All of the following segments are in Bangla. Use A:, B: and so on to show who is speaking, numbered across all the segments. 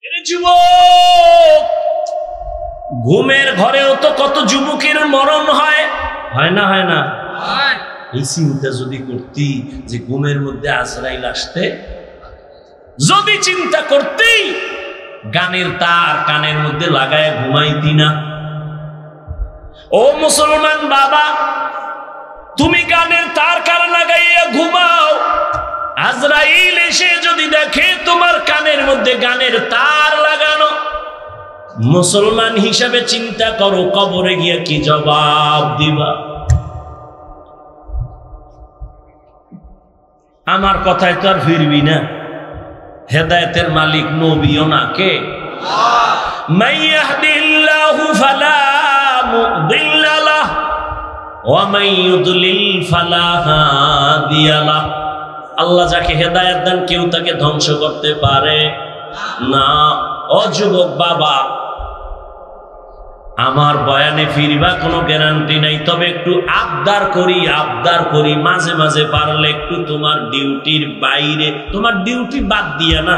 A: যুবক, ঘুমের ঘরেও তো কত যুবকের মরণ হয়, হয় না? হয় না? এই চিন্তা যদি করতি যে ঘুমের মধ্যে আজরাইল আসতে, যদি চিন্তা করতি গানের তার কানের মধ্যে লাগায় ঘুমাইতি না। ও মুসলমান বাবা, তুমি গানের তার কান লাগাইয়া ঘুমাও, আজরাইল এসে যদি দেখে তোমার কানের মধ্যে গানের তার লাগানো, মুসলমান হিসাবে চিন্তা করো কবরে গিয়া কি জবাব দিবা? আমার কথায় তো আর ফিরবি না। হেদায়েতের মালিক নবীও না, কে? মান ইয়াহদিল্লাহু ফালা মুদিল্লা লাহু ওয়া মান ইউদ্লিল ফালা হাদিয়া লাহু। আল্লাহ যাকে হেদায়েত দেন কেউ তাকে ধ্বংস করতে পারে না। ও যুবক বাবা, আমার বয়ানে ফিরবা কোনো গ্যারান্টি নাই, তবে একটু আবদার করি মাঝে মাঝে পারলে একটু তোমার ডিউটির বাইরে, তোমার ডিউটি বাদ দিয়া না,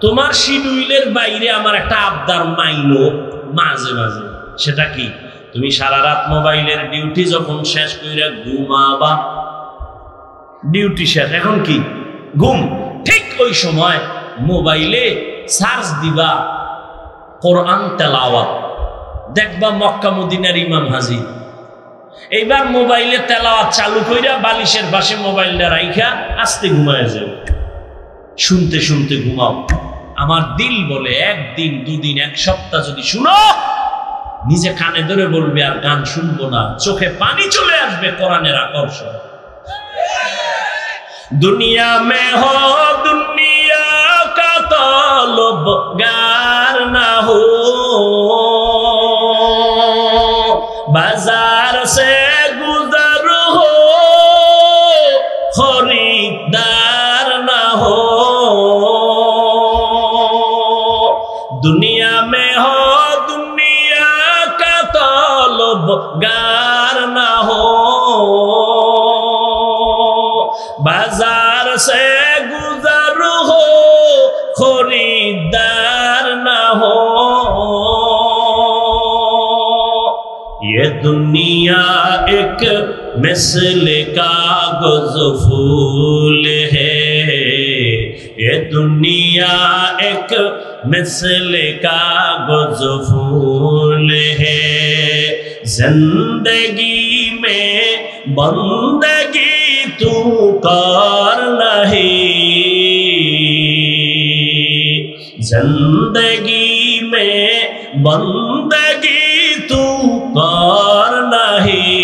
A: তোমার শিডিউলের বাইরে আমার একটা আবদার মাইনো মাঝে মাঝে। সেটা কি? তুমি সারা রাত মোবাইলের ডিউটি যখন শেষ কইরা ঘুমাবা, ডিউটি শেষ, এখন কি ঘুম, ঠিক ওই সময় মোবাইলে সার্চ দিবা কোরআন তেলাওয়াত, দেখবা মক্কা মদিনার ইমাম হাজির। এইবার মোবাইলে তেলাওয়াত চালু কইরা বালিশের পাশে মোবাইলটা রাইখা আস্তে ঘুমায় যাও, শুনতে শুনতে ঘুমাও। আমার দিল বলে একদিন, দুদিন, এক সপ্তাহ যদি শুনো, নিজে কানে ধরে বলবে আর গান শুনবো না, চোখে পানি চলে আসবে কোরআনের আকর্ষণ। दुनिया में हो दुनिया का तलबगार ना हो, बाजार से गुजर हो खरीदार ना हो। दुनिया में हो दुनिया का तलबगार ना हो, बाजार से गुजर हो खरीदार ना हो। ये दुनिया एक मिसल कागज फूल है, ये दुनिया एक मिसल कागज फूल है। जिंदगी में बंदगी तू कर नहीं, जिंदगी में बंदगी तू कर नहीं,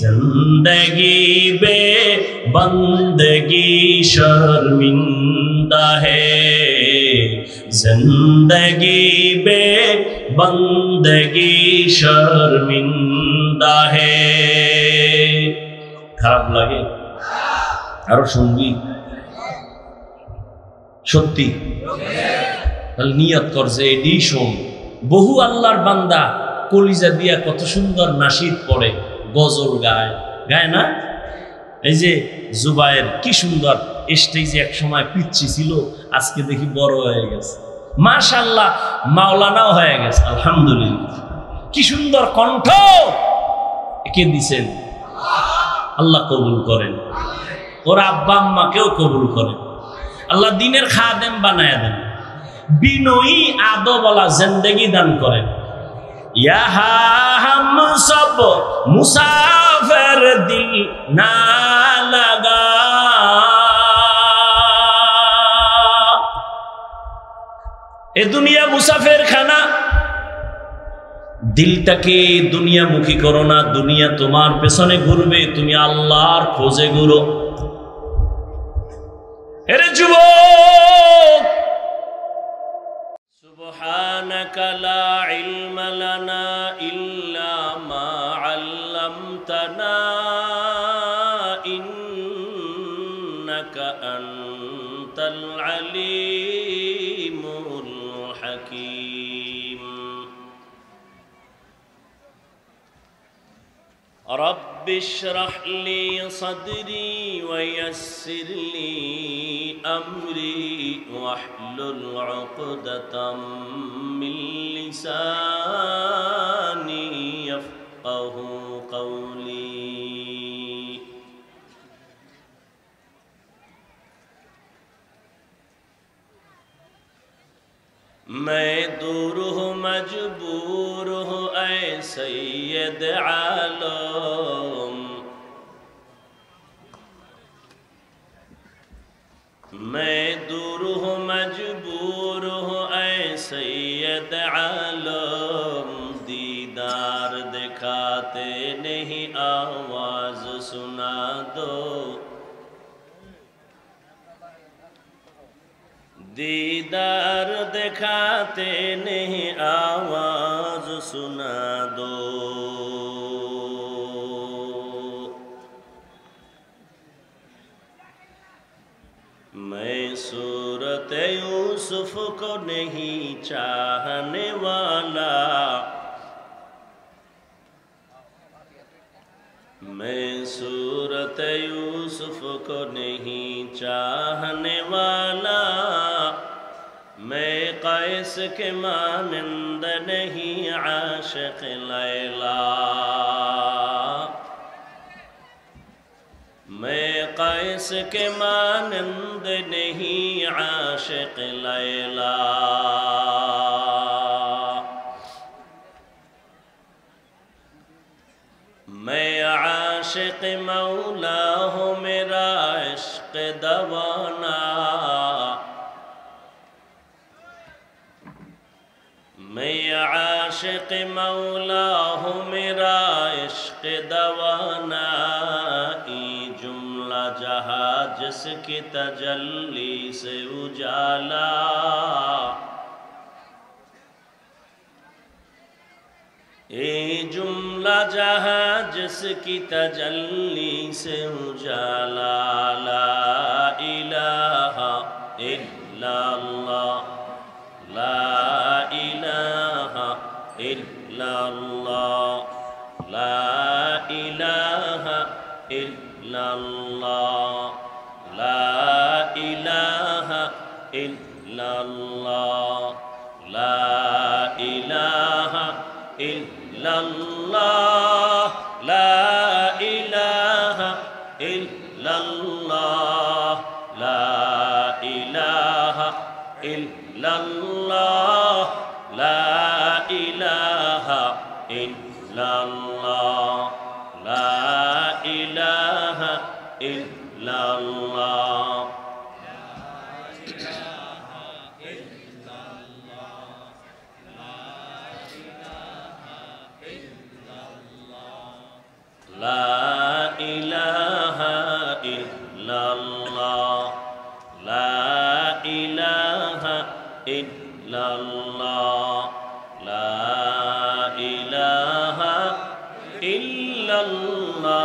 A: जिंदगी बे बंदगी शर्मिंदा है, जिंदगी बे बंदगी शर्मिंदा है। খারাপ লাগে? আরো শুনবি? সত্যি? তাহলে নিয়ত করছে এডি শোন। বহু আল্লাহর বান্দা কলিজা দিয়া কত সুন্দর নাশিদ পড়ে, গজল গায়, গায় না? এই যে জুবায়ের কি সুন্দর স্টেজে এক সময় পিচ্ছি ছিল, আজকে দেখি বড় হয়ে গেছে, মাশাআল্লাহ, মাওলানাও হয়ে গেছে, আলহামদুলিল্লাহ। কি সুন্দর কণ্ঠ, কে দিছেন? আল্লাহ কবুল করেন, ওর আব্বা আম্মাকেও কবুল করেন, আল্লাহ দিনের খাদেম বানায় দেন, বিনয়ী আদবওয়ালা জিন্দেগি দান করেন। ইহা হাম সব মুসাফির দিল না লাগা, এ দুনিয়া মুসাফির খানা, দিলটাকে দুনিয়ামুখী করো না, দুনিয়া তোমার পেছনে ঘুরবে, তুমি আল্লাহর খোঁজে ঘুরো। এরে যুবক, সুবহানাকা লা ইলমা লানা ইল্লা মা আল্লামতানা ইন্নাকা আনতাল আলিমুল হাকীম। رب اشرح لي صدري ويسر لي أمري واحلل عقدة من لساني يفقهوا قولي मैं दूर हूँ मजबूर हूँ ऐ सैयद आलम मैं दूर हूँ मजबूर हूँ ऐ सैयद आलम दीदार दिखाते नहीं आवाज सुना दो दीदार दिखाते नहीं आवाज सुना दो मैं सूरत यूसुफ को नहीं चाहने वाला मैं सूरत यूसुफ को नहीं चाहने वाला मैं कैस के मानंद नहीं आशिक लैला मैं कैस के मानंद नहीं आशिक लैला मैं आशिक मौला हूँ मेरा इश्क दवाना मैं आशिक मौला हूँ मेरा इश्क दवाना ई जुमला जहाँ जिसकी तजल्ली से उजाला ये जुमला जहाँ जिसकी तजल्ली से उजाला ला इलाहा इल्लल्लाह ला इलाहा इल्लल्लाह ला इलाहा इल्लल्लाह ला इलाहा इल्लल्लाह ला इलाहा इल्लल्लाह ला इलाहा इल्लल्लाह ला इलाहा इल्लल्लाह ला इलाहा इल्लल्लाह ला इलाहा इल्लल्लाह ला इलाहा इल्लल्लाह ला इलाहा इल्लल्लाह ला इलाहा इल्लल्लाह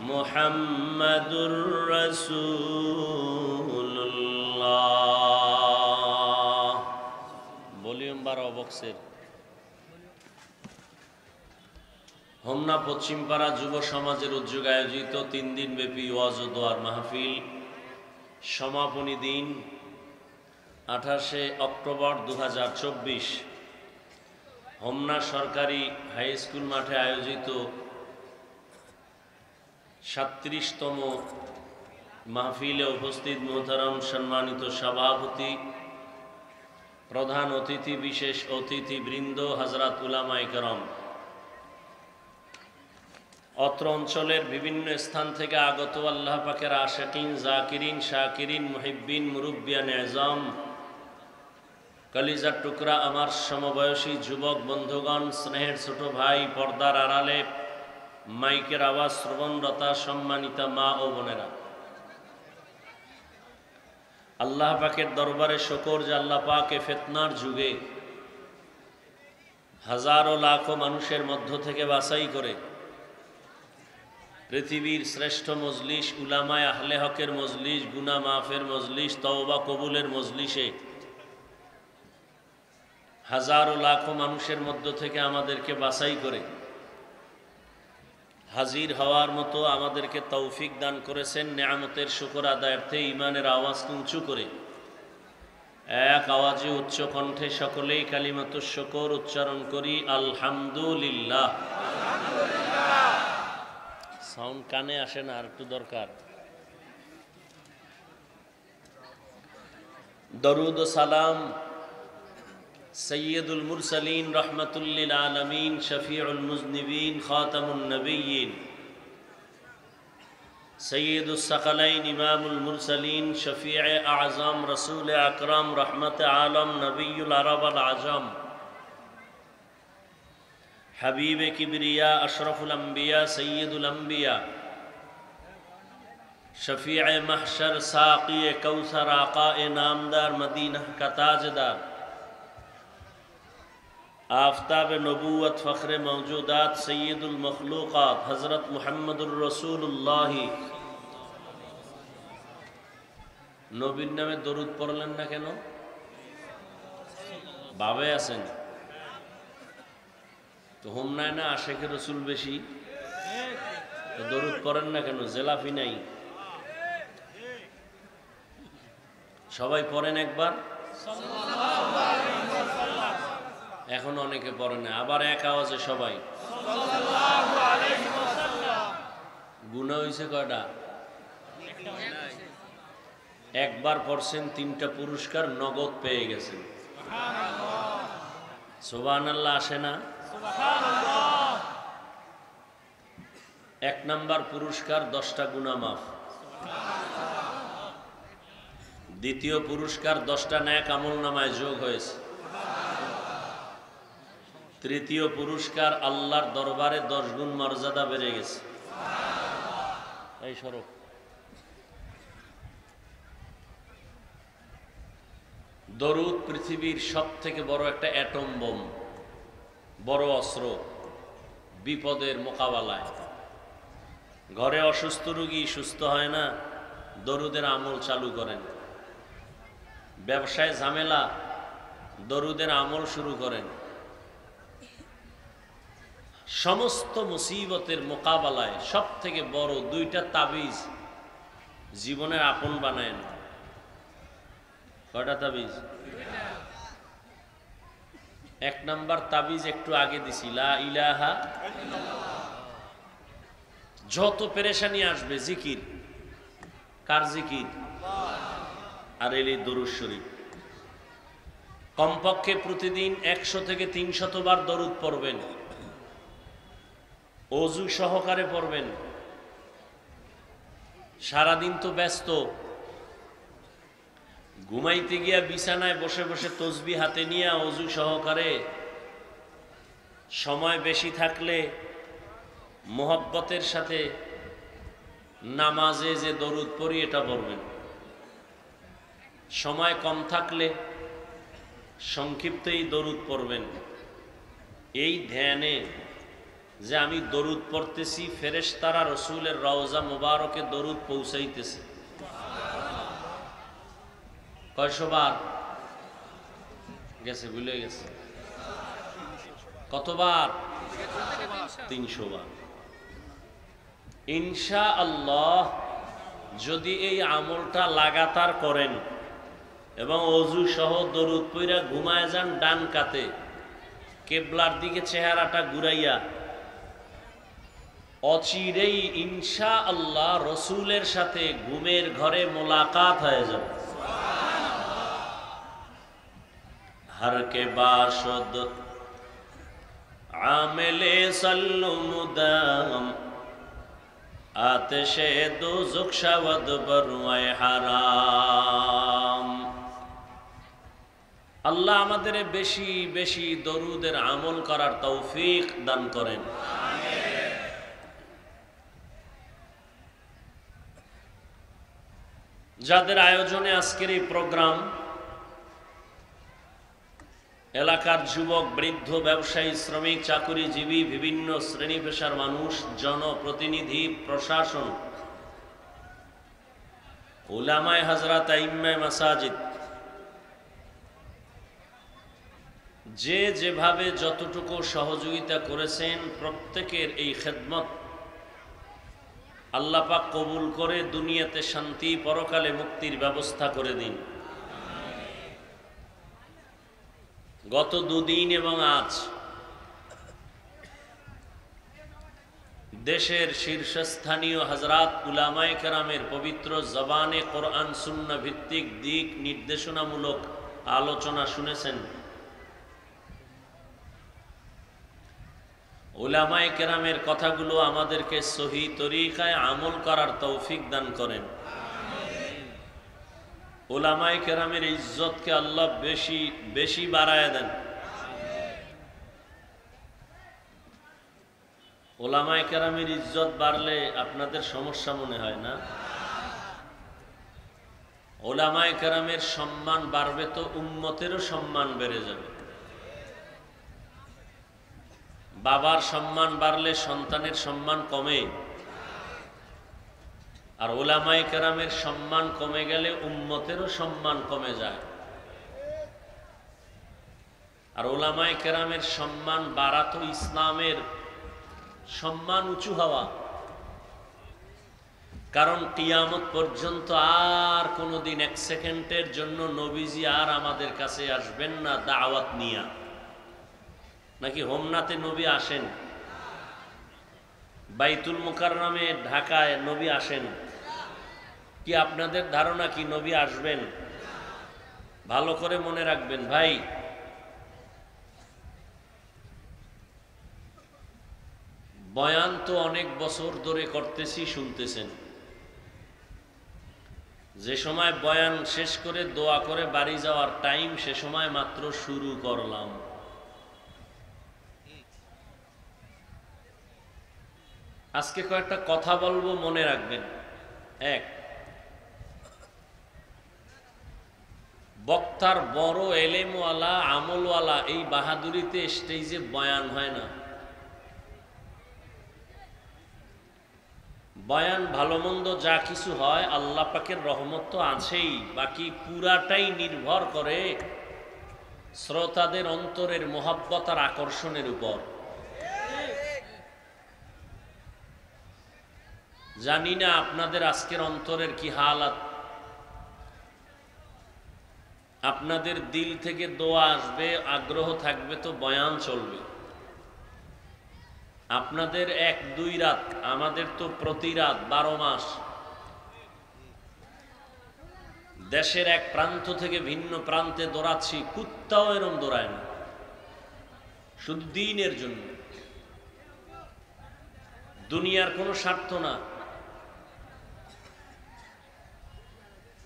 A: मुहम्मदुर रसूलुल्लाह वॉल्यूम 12 বক্সের হোমনা পশ্চিমপাড়া যুব সমাজের উদ্যোগে আয়োজিত 3 দিনব্যাপী ওয়াজ ও দোয়ার মাহফিল সমাপনী দিন 28 অক্টোবর 2024 হোমনা সরকারি হাই স্কুল মাঠে আয়োজিত 37তম মাহফিলে উপস্থিত মোহতারাম সম্মানিত সভাপতি প্রধান অতিথি বিশেষ অতিথিবৃন্দ হযরত উলামায়ে কেরাম অত্র অঞ্চলের বিভিন্ন স্থান থেকে আগত আল্লাহ পাকের আশিকিন জাকিরিন শাকিরিন মুহিব্বিন মুরব্বিয়ান এজাম কলিজার টুকরা আমার সমবয়সী যুবক বন্ধুগণ স্নেহের ছোট ভাই পর্দার আড়ালে মাইকের আওয়াজ শ্রবণরতা সম্মানিতা মা ও বোনেরা আল্লাহ পাকের দরবারে শুকর যে আল্লাহ পাক ফিতনার যুগে হাজারো লাখো মানুষের মধ্য থেকে বাছাই করে পৃথিবীর শ্রেষ্ঠ মজলিস উলামায়ে আহলে হকের মজলিস গুনাহ মাফের মজলিস তওবা কবুলের মজলিসে হাজারো লাখো মানুষের মধ্য থেকে আমাদেরকে বাছাই করে হাজির হওয়ার মতো আমাদেরকে তৌফিক দান করেছেন। নেয়ামতের শুকর আদায়ার্থে ইমানের আওয়াজ উঁচু করে এক আওয়াজে উচ্চ কণ্ঠে সকলেই কালিমাতুশ শুকর উচ্চারণ করি, আলহামদুলিল্লাহ। সাউন্ড কানে আসে না, আর একটু দরকার। দরুদ ও সালাম সৈয়দুল মুরসালিন রহমাতুল্লিল আলামিন শফিউল মুজনিবিন খাতামুন নবিয়্যিন সৈয়দুস সাকালাইন ইমামুল মুরসালিন শফিয়ে আজম রসুল আকরাম রহমতে আলম নবিয়ুল আরব আল আজম হাবিবে কিবরিয়া আশরফুল আম্বিয়া সৈয়দুল আম্বিয়া शफीए महशर साक़ी कौसर आक़ाए नामदार मदीना का ताजदार आफ्ताब नबूवत फ़ख्र मौजूदात सैयदुल मखलूक़ात हज़रत मुहम्मदुर रसूलुल्लाह। नबीर नामे दरूद पढ़लेन ना केन? भावे आছেন तो होमनाय ना आशिके रसूल बेशी, तो दरूद पढ़ेन ना केन? জেলাফি নাই? সবাই পড়েন একবার, এখন অনেকে পড়ে না, আবার এক আওয়াজে সবাই। গুনাহ হইছে কয়টা? একবার পড়ছেন, 3টা পুরস্কার নগদ পেয়ে গেছেন। সুবহানাল্লাহ আসে না? 1 নাম্বার পুরস্কার 10টা গুনাহ মাফ। দ্বিতীয় পুরস্কার 10টা নেক আমল নামায় যোগ হয়েছে। তৃতীয় পুরস্কার আল্লাহর দরবারে 10 গুণ মর্যাদা বেড়ে গেছে। এই স্বরূপ দরুদ পৃথিবীর সবথেকে বড় একটা অ্যাটম বোম, বড় অস্ত্র বিপদের মোকাবেলায়। ঘরে অসুস্থ রোগী সুস্থ হয় না, দরুদের আমল চালু করেন। ব্যবসায় ঝামেলা, দরুদের আমল শুরু করেন। সমস্ত মুসিবতের মোকাবেলায় সব থেকে বড় 2টা তাবিজ জীবনের আপন বানায় না। কয়টা তাবিজ? 1 নাম্বার তাবিজ একটু আগে দিছি, লা ইলাহা। যত পেরেশানি আসবে জিকির। কার জিকির? আর এলি দরুদ শরীফ। কমপক্ষে প্রতিদিন 100 থেকে 300 বার দরুদ পড়বেন, ওযু সহকারে পড়বেন। সারাদিন তো ব্যস্ত, ঘুমাইতে গিয়া বিছানায় বসে বসে তসবিহ হাতে নিয়ে ওযু সহকারে, সময় বেশি থাকলে মোহব্বতের সাথে নামাজে যে দরুদ পড়ি এটা পড়বেন। সময় কম থাকলে সংক্ষিপ্তই দরুদ পড়বেন। এই ধ্যানে যে আমি দরুদ পড়তেছি, ফেরেশতারা রসুলের রওজা মুবারকে দরুদ পৌঁছাইতেছে। কয়শো বার গেছে? ভুলে গেছে কতবার? 300 বার। ইনশাআল্লাহ যদি এই আমলটা লাগাতার করেন এবং ওযু সহ দরুদ পইরা ঘুমায় যান ডান কাতে, কিবলার দিকে চেহারাটা ঘুরাইয়া, অচিরেই ইনশাআল্লাহ রসুলের সাথে ঘুমের ঘরে মোলাকাত হয়ে যাবে। हर के बाशद आमिले सल्लु मुदाम आतिशे दोज़ख शवद बरुए हाराम। আল্লাহ আমাদের বেশি বেশি দরুদের আমল করার তৌফিক দান করেন। যাদের আয়োজনে আজকের এই প্রোগ্রাম, এলাকার যুবক, বৃদ্ধ, ব্যবসায়ী, শ্রমিক, চাকুরিজীবী, বিভিন্ন শ্রেণী পেশার মানুষ, জনপ্রতিনিধি, প্রশাসন, উলামায়ে হযরত, আইম্মায়ে মাসাজিদ, যে যেভাবে যতটুকু সহযোগিতা করেছেন, প্রত্যেকের এই খেদমত আল্লাহ পাক কবুল করে দুনিয়াতে শান্তি, পরকালে মুক্তির ব্যবস্থা করে দিন। গত দুদিন এবং আজ দেশের শীর্ষস্থানীয় হযরত উলামায়ে কেরামের পবিত্র জবানে কোরআন সুন্নাহ ভিত্তিক দিক নির্দেশনামূলক আলোচনা শুনেছেন। উলামায়ে কেরামের কথাগুলো আমাদেরকে সহি তরিকায় আমল করার তৌফিক দান করেন। উলামায়ে কেরামের ইজ্জতকে আল্লাহ বেশি বেশি বাড়ায় দেন। উলামায়ে কেরামের ইজ্জত বাড়লে আপনাদের সমস্যা মনে হয় না? উলামায়ে কেরামের সম্মান বাড়বে তো উম্মতেরও সম্মান বেড়ে যাবে। বাবার সম্মান বাড়লে সন্তানের সম্মান কমে, আর উলামায়ে কেরামের সম্মান কমে গেলে উম্মতেরও সম্মান কমে যায়। আর উলামায়ে কেরামের সম্মান বাড়া তো ইসলামের সম্মান উঁচু হওয়া। কারণ কিয়ামত পর্যন্ত আর কোনোদিন এক সেকেন্ডের জন্য নবীজি আর আমাদের কাছে আসবেন না দাওয়াত নিয়া। নাকি হোমনাতে নবী আসেন? বাইতুল মুকাররমে ঢাকায় নবী আসেন? কি আপনাদের ধারণা কি নবী আসবেন? ভালো করে মনে রাখবেন ভাই, বয়ান তো অনেক বছর ধরে করতেছি, শুনতেছেন। যে সময় বয়ান শেষ করে দোয়া করে বাড়ি যাওয়ার টাইম, সে সময় মাত্র শুরু করলাম। আজকে কয়েকটা কথা বলবো, মনে রাখবেন। এক, বক্তার বড় এলেমওয়ালা আমলওয়ালা এই বাহাদুরিতে স্টেজে বয়ান হয় না। বয়ান ভালো মন্দ যা কিছু হয় আল্লাহ পাকের রহমত তো আছেই, বাকি পুরাটাই নির্ভর করে শ্রোতাদের অন্তরের মোহাব্বত আর আকর্ষণের উপর। জানি না আপনাদের আজকের অন্তরের কি হালাত। আপনাদের দিল থেকে দোয়া আসবে, আগ্রহ থাকবে তো বয়ান চলবে। আপনাদের এক দুই রাত, আমাদের তো প্রতি রাত 12 মাস। দেশের এক প্রান্ত থেকে ভিন্ন প্রান্তে দৌড়াচ্ছি, কুত্তাও এরম দৌড়ায় না, শুধু দ্বীনের জন্য। দুনিয়ার কোনো স্বার্থ না।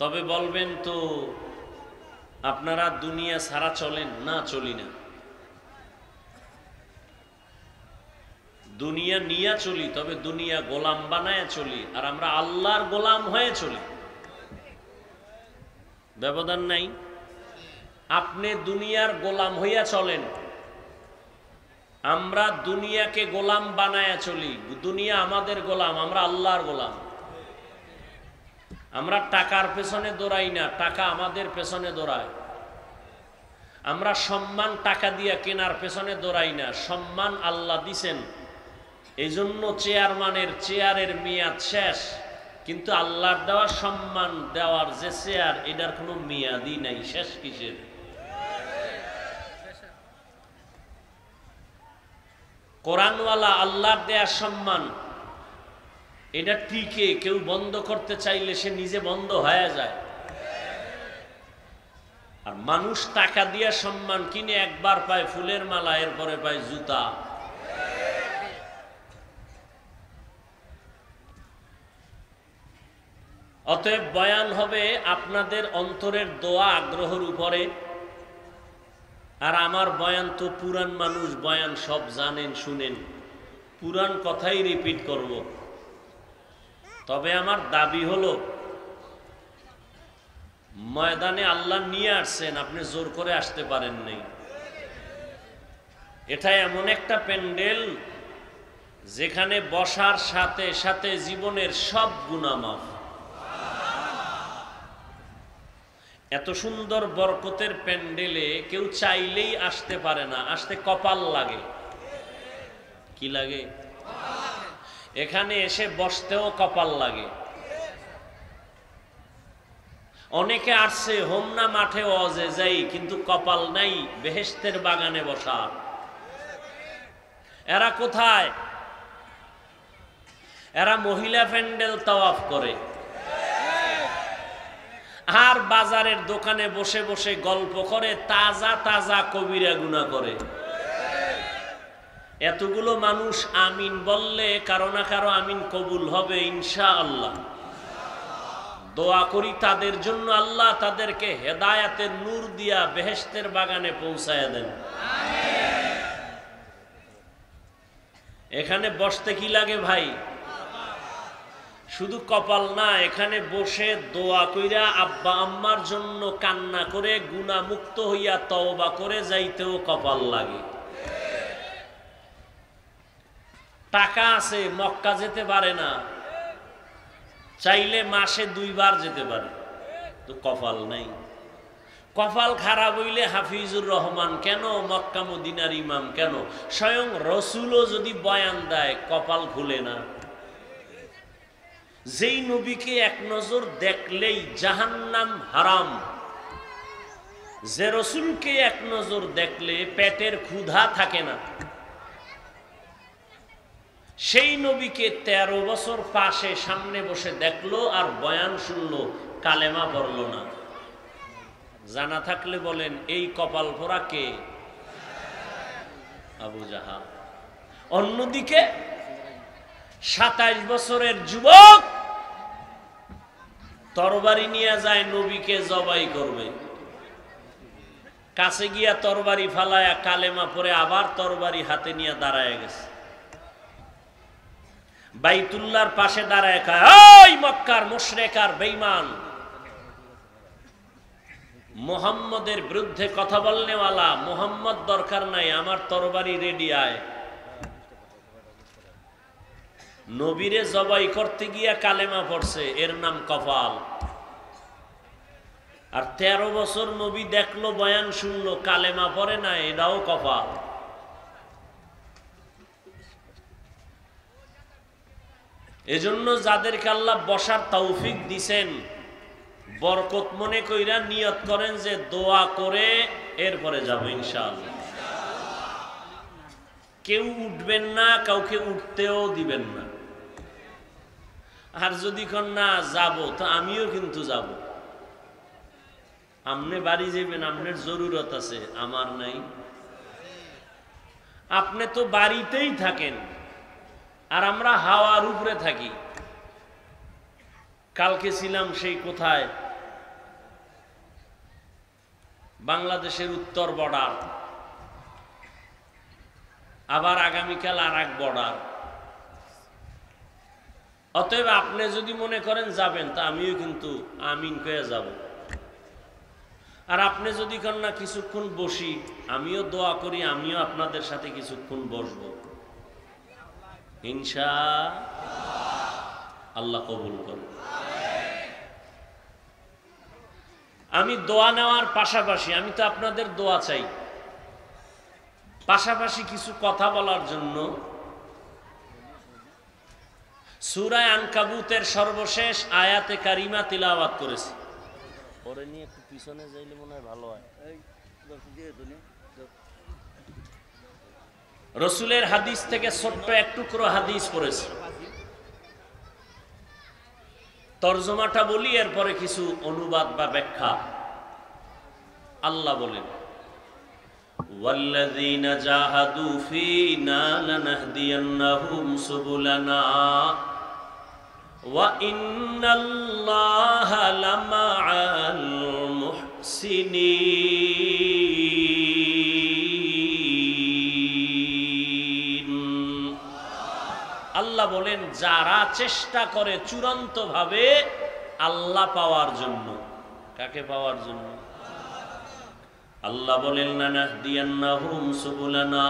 A: তবে বলবেন তো আপনারা দুনিয়া ছাড়া চলেন? না, চলি না। দুনিয়া নিয়ে চলি, তবে দুনিয়া গোলাম বানায় চলি, আর আমরা আল্লাহর গোলাম হয়ে চলি। ব্যবধান নাই। আপনি দুনিয়ার গোলাম হইয়া চলেন, আমরা দুনিয়াকে গোলাম বানায় চলি। দুনিয়া আমাদের গোলাম, আমরা আল্লাহর গোলাম। আমরা টাকার পেছনে দৌড়াই না, টাকা আমাদের পেছনে দৌড়ায়। আমরা সম্মান টাকা দিয়ে কেনার পেছনে দৌড়াই না, সম্মান আল্লাহ দিছেন। এই জন্য চেয়ারের মেয়াদ শেষ, কিন্তু আল্লাহর দেওয়া সম্মান দেওয়ার যে চেয়ার, এটার কোনো মেয়াদই নাই। শেষ কিসের? কোরআনওয়ালা আল্লাহর দেয়া সম্মান, এটা টিকে। কেউ বন্ধ করতে চাইলে সে নিজে বন্ধ হয়ে যায়। আর মানুষ টাকা দিয়ে সম্মান কিনে, একবার পায় ফুলের মালা, এরপরে পায় জুতা। অতএব বয়ান হবে আপনাদের অন্তরের দোয়া আগ্রহের উপরে। আর আমার বয়ান তো পুরান মানুষ, বয়ান সব জানেন শুনেন, পুরান কথাই রিপিট করব। তবে আমার দাবি হলো, ময়দানে আল্লাহ নিয়ে আসছেন, আপনি জোর করে আসতে পারেন নাই। এটা এমন একটা প্যান্ডেল যেখানে বসার সাথে সাথে জীবনের সব গুনাহ মাফ। এত সুন্দর বরকতের প্যান্ডেলে কেউ চাইলেই আসতে পারে না, আসতে কপাল লাগে। কি লাগে? এখানে এসে বসতেও কপাল লাগে। অনেকে আসছে হোমনা মাঠে ওয়াজে যাই, কিন্তু কপাল নাই বেহেশতের বাগানে বসা। এরা কোথায়? এরা মহিলা প্যান্ডেল তাওয়াফ করে আর বাজারের দোকানে বসে বসে গল্প করে, তাজা তাজা কবিরা গুনাহ করে। এতগুলো মানুষ আমিন বললে কারো না কারো আমিন কবুল হবে ইনশাআল্লাহ। দোয়া করি তাদের জন্য, আল্লাহ তাদেরকে হেদায়াতের নূর দিয়া বেহেশতের বাগানে পৌঁছায় দেন। এখানে বসতে কি লাগে ভাই? শুধু কপাল না, এখানে বসে দোয়া কইরা আব্বা আম্মার জন্য কান্না করে গুনাহ মুক্ত হইয়া তওবা করে যাইতেও কপাল লাগে। টাকা আছে, মক্কা যেতে পারে না, চাইলে মাসে 2 বার যেতে পারে, তো কপাল নাই। কপাল খারাপ হইলে হাফিজুর রহমান কেন, মক্কা মদিনার ইমাম কেন, স্বয়ং রসুলও যদি বয়ান দেয় কপাল খুলে না। যেই নবীকে এক নজর দেখলেই জাহান্নাম হারাম, যে রসুলকে এক নজর দেখলে পেটের ক্ষুধা থাকে না, সেই নবীকে 13 বছর পাশে সামনে বসে দেখলো আর বয়ান শুনলো, কালেমা পড়লো না। জানা থাকলে বলেন এই কপাল পোড়া কে? আবু জাহাল। অন্যদিকে 27 বছরের যুবক তরবারি নিয়ে যায় নবীকে জবাই করবে, কাছে গিয়া তরবারি ফালায়া কালেমা পড়ে আবার তরবারি হাতে নিয়ে দাঁড়ায় গেছে। বাইতুল্লাহর পাশে দাঁড়ায় কয়, ওই মক্কার মুশরিক আর বেঈমান, মুহাম্মদের বিরুদ্ধে কথা বলনেওয়ালা, মুহাম্মদ দরকার নাই, আমার তরবারি রেডি আয়। নবীরে জবাই করতে গিয়া কালেমা পড়ছে, এর নাম কপাল। আর 13 বছর নবী দেখলো, বয়ান শুনলো, কালেমা পড়ে না, এটাও কপাল। এজন্য যাদেরকে আল্লাহ বসার তৌফিক দিছেন, বরকত মনে কইরা নিয়ত করেন যে দোয়া করে এরপরে যাবো ইনশাআল্লাহ। কেউ উঠবেন না, কাউকে উঠতেও দিবেন না। আর যদি কোন না যাব, তো আমিও কিন্তু যাব। আপনি বাড়ি যাবেন, আপনার জরুরত আছে, আমার নাই। আপনি তো বাড়িতেই থাকেন আর আমরা হাওয়ার উপরে থাকি। কালকে ছিলাম সেই কোথায়, বাংলাদেশের উত্তর বর্ডার, আবার আগামীকাল আর এক বর্ডার। অতএব আপনি যদি মনে করেন যাবেন, তা আমিও কিন্তু আমিন কয়ে যাব। আর আপনি যদি করেন না কিছুক্ষণ বসি, আমিও দোয়া করি, আমিও আপনাদের সাথে কিছুক্ষণ বসবো ইনশাআল্লাহ। আল্লাহ কবুল করুন। আমি দোয়া নেওয়ার পাশাপাশি, আমি তো আপনাদের দোয়া চাই, পাশাপাশি কিছু কথা বলার জন্য সূরা আনকাবুতের সর্বশেষ আয়াতে কারিমা তিলাওয়াত করেছি। পরে নিয়ে একটু পিছনে যাইলে মনে হয় ভালো হয়। রসুলের হাদিস থেকে ছোট্ট এক টুকরো হাদিস পড়েছি, তরজমাটা বলি, এরপরে কিছু অনুবাদ বা ব্যাখ্যা। আল্লাহ বলেন, ওয়াল্লাযীনা জাহাদু ফীনা লানাহদিয়ান্নাহুম সুবুলানা ওয়া ইন্নাল্লাহা লামাআল মুহসিনিন। আল্লাহ বলেন, যারা চেষ্টা করে চূড়ান্তভাবে আল্লাহ পাওয়ার জন্য। কাকে পাওয়ার জন্য? আল্লাহ বলেন, লানাহদিয়ান্নাহুম সুবুলানা,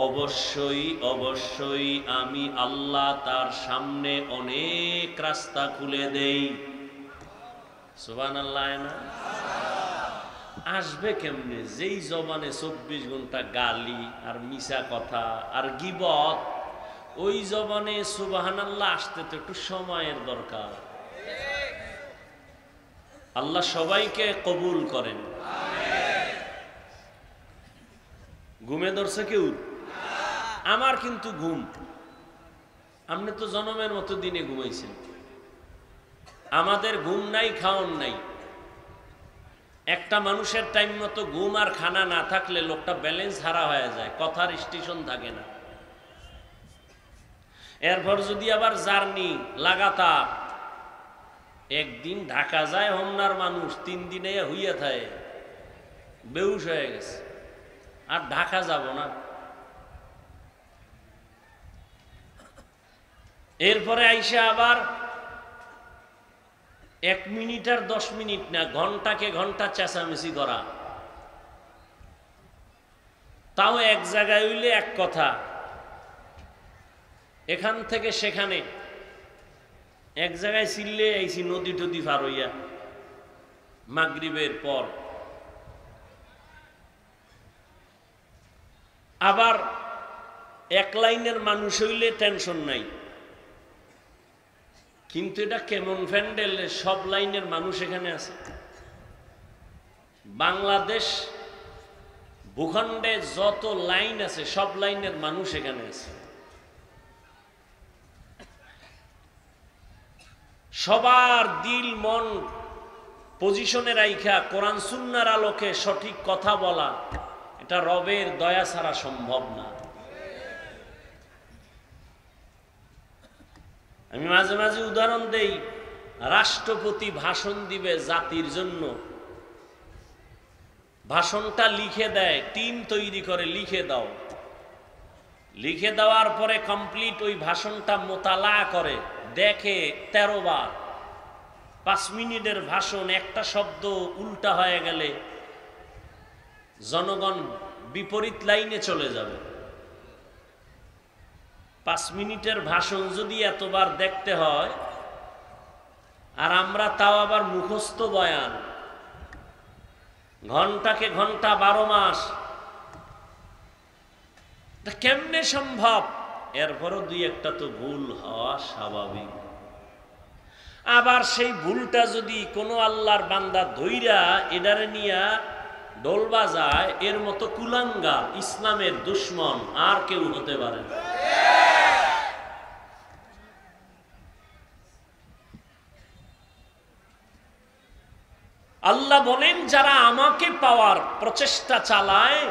A: অবশ্যই অবশ্যই আমি আল্লাহ তার সামনে অনেক রাস্তা খুলে দেই। সুবহানাল্লাহ। না আসবে কেমনে? যেই জবানে 24 ঘন্টা গালি আর মিছা কথা আর গীবত, ওই জবানে সুবহানাল্লাহ আসতে তো একটু সময়ের দরকার। আল্লাহ সবাইকে কবুল করেন। ঘুমে ধরছে কেউ? আমার কিন্তু ঘুম। আপনি তো জনমের মতো দিনে ঘুমাইছেন, আমাদের ঘুম নাই, খাওন নাই। একটা মানুষের টাইম মতো ঘুম আর খানা না থাকলে লোকটা ব্যালেন্স হারা হয়ে যায়, কথার স্টেশন থাকে না। এরপর যদি আবার জার্নি লাগাতার, একদিন ঢাকা যায় হোমনার মানুষ 3 দিনে হইয়া থাকে, বেহুশ হয়ে গেছে, আর ঢাকা যাব না। এরপরে আইসা আবার 1 মিনিট আর 10 মিনিট না, ঘন্টাকে ঘন্টা চেঁচামেচি করা, তাও এক জায়গায় হইলে এক কথা, এখান থেকে সেখানে এক জায়গায় ছিললে আইসি নদী টদী পার হইয়া মাগরিবের পর। আবার এক লাইনের মানুষ হইলে টেনশন নাই, কিন্তু এটা কেমন প্যান্ডেল, সব লাইনের মানুষ এখানে আছে। বাংলাদেশ ভূখণ্ডে যত লাইন আছে সব লাইনের মানুষ এখানে আছে। সবার দিল মন পজিশনে রাইখা কোরআন সুন্নাহর আলোকে সঠিক কথা বলা, এটা রবের দয়া ছাড়া সম্ভব না। আমি মাঝে মাঝে উদাহরণ দেই, রাষ্ট্রপতি ভাষণ দিবে জাতির জন্য, ভাষণটা লিখে দেয়, টিম তৈরি করে লিখে দাও, লিখে দেওয়ার পরে কমপ্লিট ওই ভাষণটা মোতালা করে দেখে 13 বার। 5 মিনিটের ভাষণ, একটা শব্দ উল্টা হয়ে গেলে জনগণ বিপরীত লাইনে চলে যাবে। 5 মিনিটের ভাষণ যদি এতবার দেখতে হয়, আর আমরা তাও আবার মুখস্থ বয়ান, ঘন্টাকে ঘন্টা 12 মাস, কেমনে সম্ভব? এরপরও 2-1টা তো ভুল হওয়া স্বাভাবিক। আবার সেই ভুলটা যদি কোনো আল্লাহর বান্দা ধইরা এডারে নিয়া ঢোল বাজায়, এর মতো কুলাঙ্গার ইসলামের দুশ্মন আর কেউ হতে পারে না। আল্লাহ বলেন, যারা আমাকে পাওয়ার প্রচেষ্টা চালায়,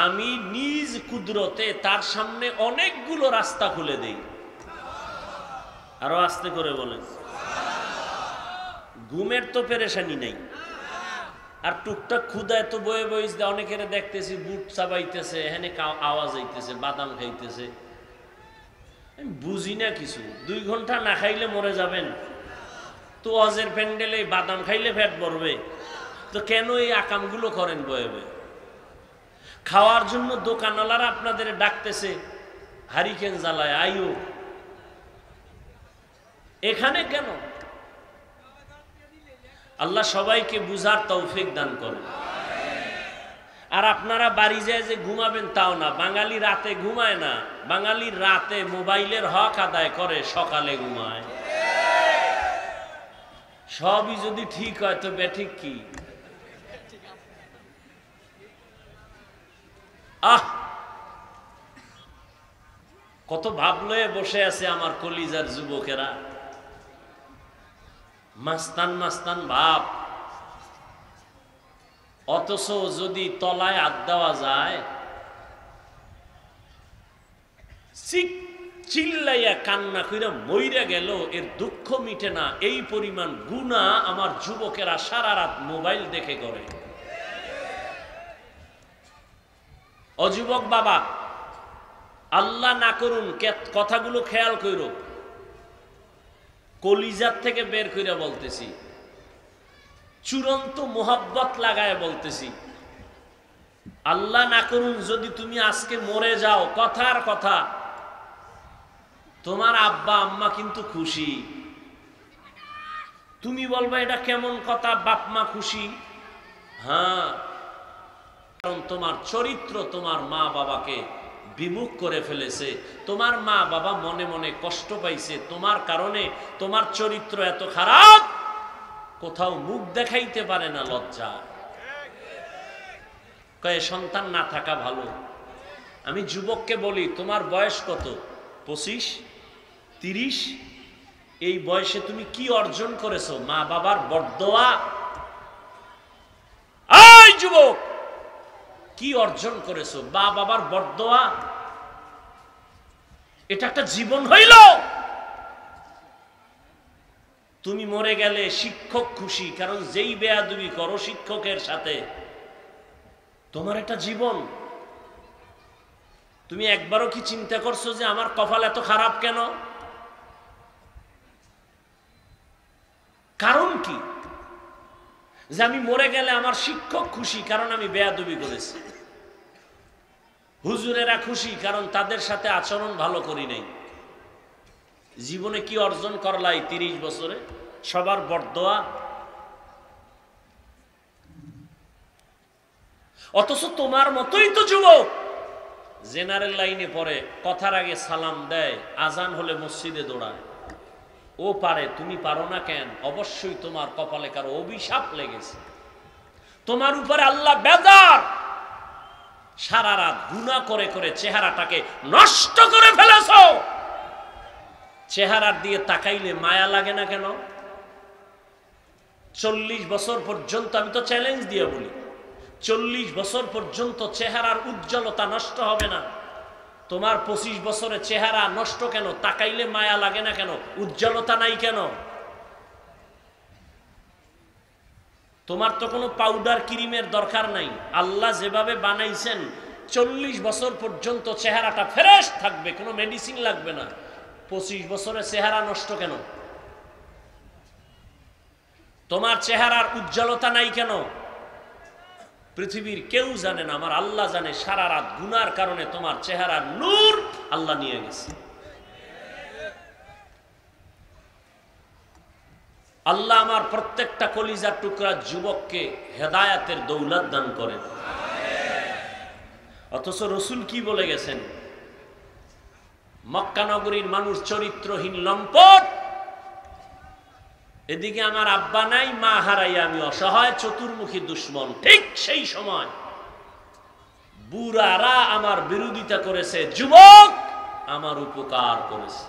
A: আমি নিজ কুদরতে তার সামনে অনেকগুলো রাস্তা খুলে দেই। আরো আস্তে করে বলেন। ঘুমের তো পেরেশানি নাই, আর টুকটাক ক্ষুদায় তো বয়ে বইস দেয়। অনেকের দেখতেছি বুট চাবাইতেছে, এখানে আওয়াজ হইতেছে, বাদাম খাইতেছে। আমি বুঝি না কিছু। 2 ঘন্টা না খাইলে মরে যাবেন তো? অজের প্যান্ডেলে বাদাম খাইলে পেট ভরবে তো? কেন এই আকামগুলো করেন বয়ে বয়ে? খাওয়ার জন্য দোকানওয়ালারা আপনাদের ডাকতেছে, হারিকেন জ্বালায়, আইও এখানে কেন? আল্লাহ সবাইকে বুঝার তৌফিক দান করেন। আর আপনারা বাড়ি যায় যে ঘুমাবেন তাও না। বাঙালি রাতে ঘুমায় না, বাঙালি রাতে মোবাইলের হক আদায় করে, সকালে ঘুমায়। সবই যদি ঠিক হয় তো বেঠিক কি? কত ভাব লয়ে বসে আছে আমার কলিজার যুবকেরা, মাস্তান মাস্তান ভাব। অথচ যদি তলায় হাত দেওয়া যায়, চিল্লাইয়া কান্না কইরা মইরা গেল, এর দুঃখ মিটে না। এই পরিমাণ গুনাহ আমার যুবকেরা সারা রাত মোবাইল দেখে করে। অযুবক বাবা, আল্লাহ না করুন, কথাগুলো খেয়াল কইরো, কলিজার থেকে বের কইরা বলতেছি, চূড়ান্ত মোহাব্বত লাগায় বলতেছি। আল্লাহ না করুন যদি তুমি আজকে মরে যাও, কথার কথা, তোমার আব্বা আম্মা কিন্তু খুশি। তুমি বলবা এটা কেমন কথা, বাপ মা খুশি? হ্যাঁ, কারণ তোমার চরিত্র তোমার মা বাবাকে বিমুখ করে ফেলেছে, তোমার মা বাবা মনে মনে কষ্ট পাইছে, তোমার কারণে তোমার চরিত্র এত খারাপ, কোথাও মুখ দেখাইতে পারে না লজ্জা। কয়ে সন্তান না থাকা ভালো। আমি যুবককে বলি, তোমার বয়স কত? 25, 30? এই বয়সে তুমি কি অর্জন করেছো? মা বাবার বরদোয়া। এই যুবক, কি অর্জন করেছো? মা বাবার বরদোয়া। এটা একটা জীবন হইল? তুমি মরে গেলে শিক্ষক খুশি, কারণ যেই বেয়াদবি করো শিক্ষকের সাথে, তোমার একটা জীবন। তুমি একবারও কি চিন্তা করছো যে আমার কপাল এত খারাপ কেন? কারণ কি? যে আমি মরে গেলে আমার শিক্ষক খুশি, কারণ আমি বেয়াদবি করেছি। হুজুরেরা খুশি, কারণ তাদের সাথে আচরণ ভালো করি নাই। জীবনে কি অর্জন করলাই 30 বছরে? সবার বরদোয়া। অথচ তোমার মতোই তো যুবক জেনারেল লাইনে পড়ে, কথার আগে সালাম দেয়, আজান হলে মসজিদে দৌড়ায়। ও পারে, তুমি পারো না কেন? অবশ্যই তোমার কপালে কারো অভিশাপ লেগেছে, তোমার উপরে আল্লাহ বেজার। সারা রাত গুনাহ করে করে চেহারাটাকে নষ্ট করে ফেলেছ। চেহারার দিয়ে তাকাইলে মায়া লাগে না কেন? 40 বছর পর্যন্ত, আমি তো চ্যালেঞ্জ দিয়ে বলি, 40 বছর পর্যন্ত চেহারার উজ্জ্বলতা নষ্ট হবে না। তোমার 25 বছরে চেহারা নষ্ট কেন? তাকাইলে মায়া লাগে না কেন? উজ্জ্বলতা নাই কেন? তোমার তো কোনো পাউডার ক্রিমের দরকার নাই। আল্লাহ যেভাবে বানাইছেন 40 বছর পর্যন্ত চেহারাটা ফ্রেশ থাকবে, কোনো মেডিসিন লাগবে না। 25 বছরে চেহারা নষ্ট কেন? তোমার চেহারার উজ্জ্বলতা নাই কেন? পৃথিবীর কেউ জানে না, আমার আল্লাহ জানে। সারা রাত গুনার কারণে তোমার চেহারার নূর আল্লাহ নিয়ে গেছে। আল্লাহ আমার প্রত্যেকটা কলিজার টুকরা যুবককে হেদায়াতের দৌলত দান করেন। অথচ রসুল কি বলে গেছেন? মক্কা নগরীর মানুষ চরিত্রহীন, লম্পট। এদিকে আমার আব্বা নাই, মা হারাইয়া আমি অসহায়, চতুর্মুখী দুশ্মন। ঠিক সেই সময় বুড়ারা আমার বিরোধিতা করেছে, যুবক আমার উপকার করেছে।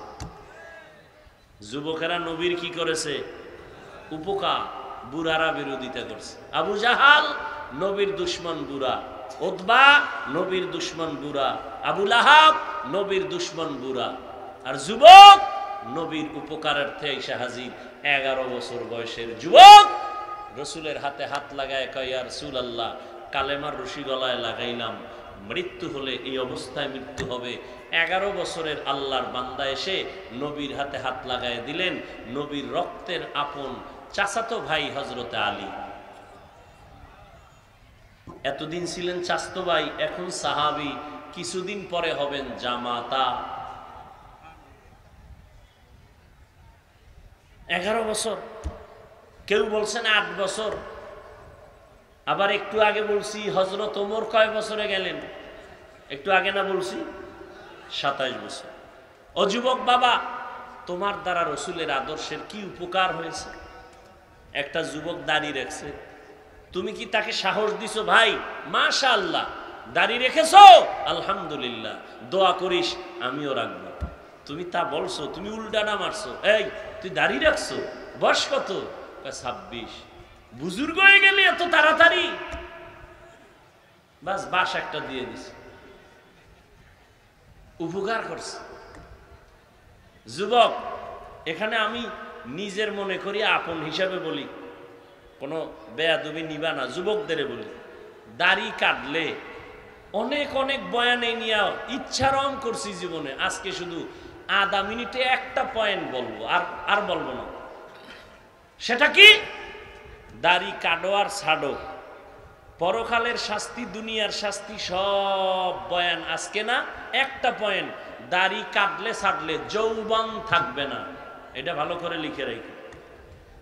A: যুবকেরা নবীর কি করেছে? উপকার। বুড়ারা বিরোধিতা করছে। আবু জাহাল নবীর দুশ্মন বুড়া, উতবা নবীর দুশ্মন বুড়া, আবু লাহাব নবীর দুশ্মন বুড়া, আর যুবক নবীর উপকারার্থে এসে হাজির। 11 বছর বয়সের যুবক রসুলের হাতে হাত লাগায় কয়, ইয়া রাসূলুল্লাহ, কালেমার রশি গলায় লাগাইলাম, মৃত্যু হলে এই অবস্থায় মৃত্যু হবে। 11 বছরের আল্লাহর বান্দা এসে নবীর হাতে হাত লাগায় দিলেন। নবীর রক্তের আপন চাচাতো ভাই হযরতে আলী। এতদিন ছিলেন চাচাতো ভাই, এখন সাহাবী, কিছুদিন পরে হবেন জামাতা। 11 বছর, কেউ বলছেন 8 বছর, আবার একটু আগে বলছি হযরত ওমর কয় বছরে গেলেন? একটু আগে না বলছি 27 বছর। ও যুবক বাবা, তোমার দ্বারা রসুলের আদর্শের কি উপকার হয়েছে? একটা যুবক দাড়ি রাখছে, তুমি কি তাকে সাহস দিছো? ভাই মাশাআল্লাহ দাড়ি রেখেছো, আলহামদুলিল্লাহ, দোয়া করিস আমিও রাখবো। তুমি তা বলছো? তুমি উল্টানা মারছো। এই তুই দাড়ি রাখছো, বয়স কত? 26। বুজুর্গ হয়ে গেলি এত তাড়াতাড়ি? বাস বাস একটা দিয়ে দিছে, উপকার করছে। যুবক, এখানে আমি নিজের মনে করি, আপন হিসাবে বলি, কোনো বেয়াদবি নিবা না, যুবকদের বলি, দাড়ি কাটলে অনেক অনেক বয়ানে নিয়ে ইচ্ছারম করছি জীবনে। আজকে শুধু আধা মিনিটে একটা পয়েন্ট বলবো, আর বলবো না। সেটা কি? দাড়ি কাটো আর ছাড়ো, পরকালের শাস্তি, দুনিয়ার শাস্তি, সব বয়ান আজকে না। একটা পয়েন্ট, দাড়ি কাটলে ছাড়লে যৌবন থাকবে না। এটা ভালো করে লিখে রেখো।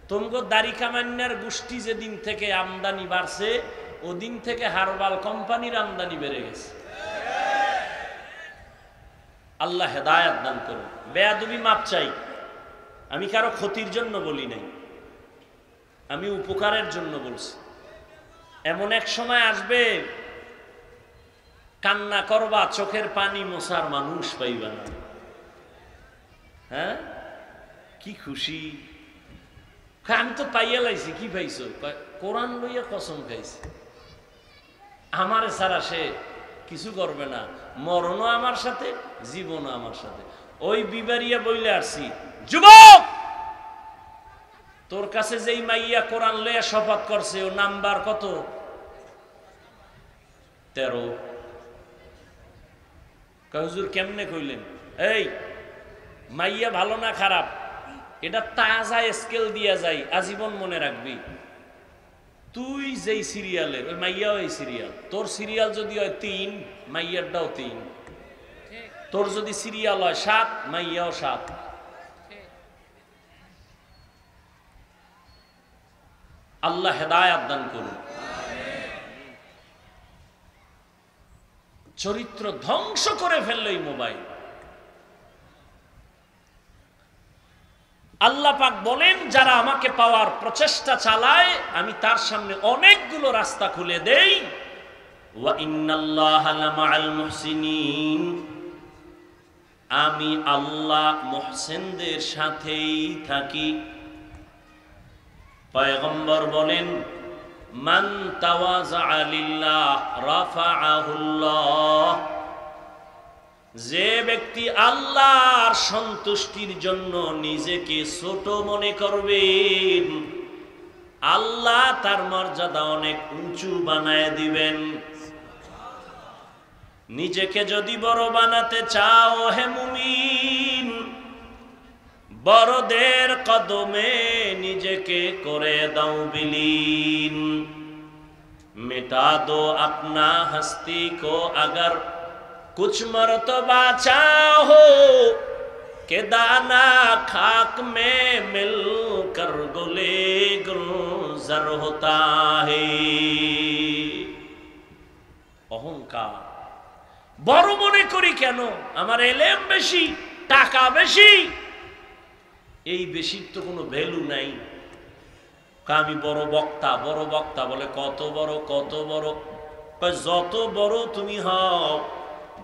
A: তোমগো দাড়ি কামান্যার গোষ্ঠী যেদিন থেকে আমদানি বাড়ছে, ওদিন থেকে হারবাল কোম্পানির আমদানি বেড়ে গেছে। আল্লাহ হেদায়েত দান করুন। বেয়াদবি মাপ চাই, আমি কারো ক্ষতির জন্য বলি নাই, আমি উপকারের জন্য বলছি। এমন এক সময় আসবে কান্না করবা, চোখের পানি মোছার মানুষ পাইবা না। হ্যাঁ, কি খুশি, আমি তো পাইয়া লাইছি। কি পাইছো? কোরআন লইয়া কসম খাইছি, আমারে ছাড়া সে কিছু করবে না, মরণও আমার সাথে, জীবনও আমার সাথে। ওই বিবারিয়া বইলে আসছি, যুবক তোর কাছে যেই মাইয়া কোরআন লইয়া শপথ করছে ও নাম্বার কত? 13। হুজুর কেমনে কইলেন? এই মাইয়া ভালো না খারাপ এটা তাজা স্কেল দিয়া যায়, আজীবন মনে রাখবি। তুই যেই সিরিয়ালের, ওই মাইয়াও এই সিরিয়াল। তোর সিরিয়াল যদি হয় 3, মাইয়ারটাও 3। তোর যদি সিরিয়াল হয় 7, মাইয়াও 7। আল্লাহ হেদায়েত দান করুন। চরিত্র ধ্বংস করে ফেললো এই মোবাইল। আল্লাহ পাক বলেন, যারা আমাকে পাওয়ার প্রচেষ্টা চালায় আমি তার সামনে অনেকগুলো রাস্তা খুলে দেই। ওয়া ইন্নাল্লাহা লামাআল মুহসিনিন, আমি আল্লাহ মুহসিনদের সাথেই থাকি। পয়গম্বর বলেন, মান তাওয়াযা লিল্লাহ রাফাআহুল্লাহ, যে ব্যক্তি আল্লাহর সন্তুষ্টির জন্য নিজেকে ছোট মনে করবেন, আল্লাহ তার মর্যাদা অনেক উঁচু বানায় দিবেন। নিজেকে যদি বড় বানাতে চাও হে মুমিন, বড়দের কদমে নিজেকে করে দাও বিলীন। मिटा दो अपना हस्ती को अगर कुछ मर्तबा चाहो कि दाना खाक में मिलकर गुले गुलजार होता है। অহংকার বড় মনে করি কেন? আমার এলেম বেশি, টাকা বেশি, এই বেশির তো কোনো ভ্যালু নাই। আমি বড় বক্তা, বড় বক্তা বলে কত বড় কত বড়? যত বড় তুমি হও,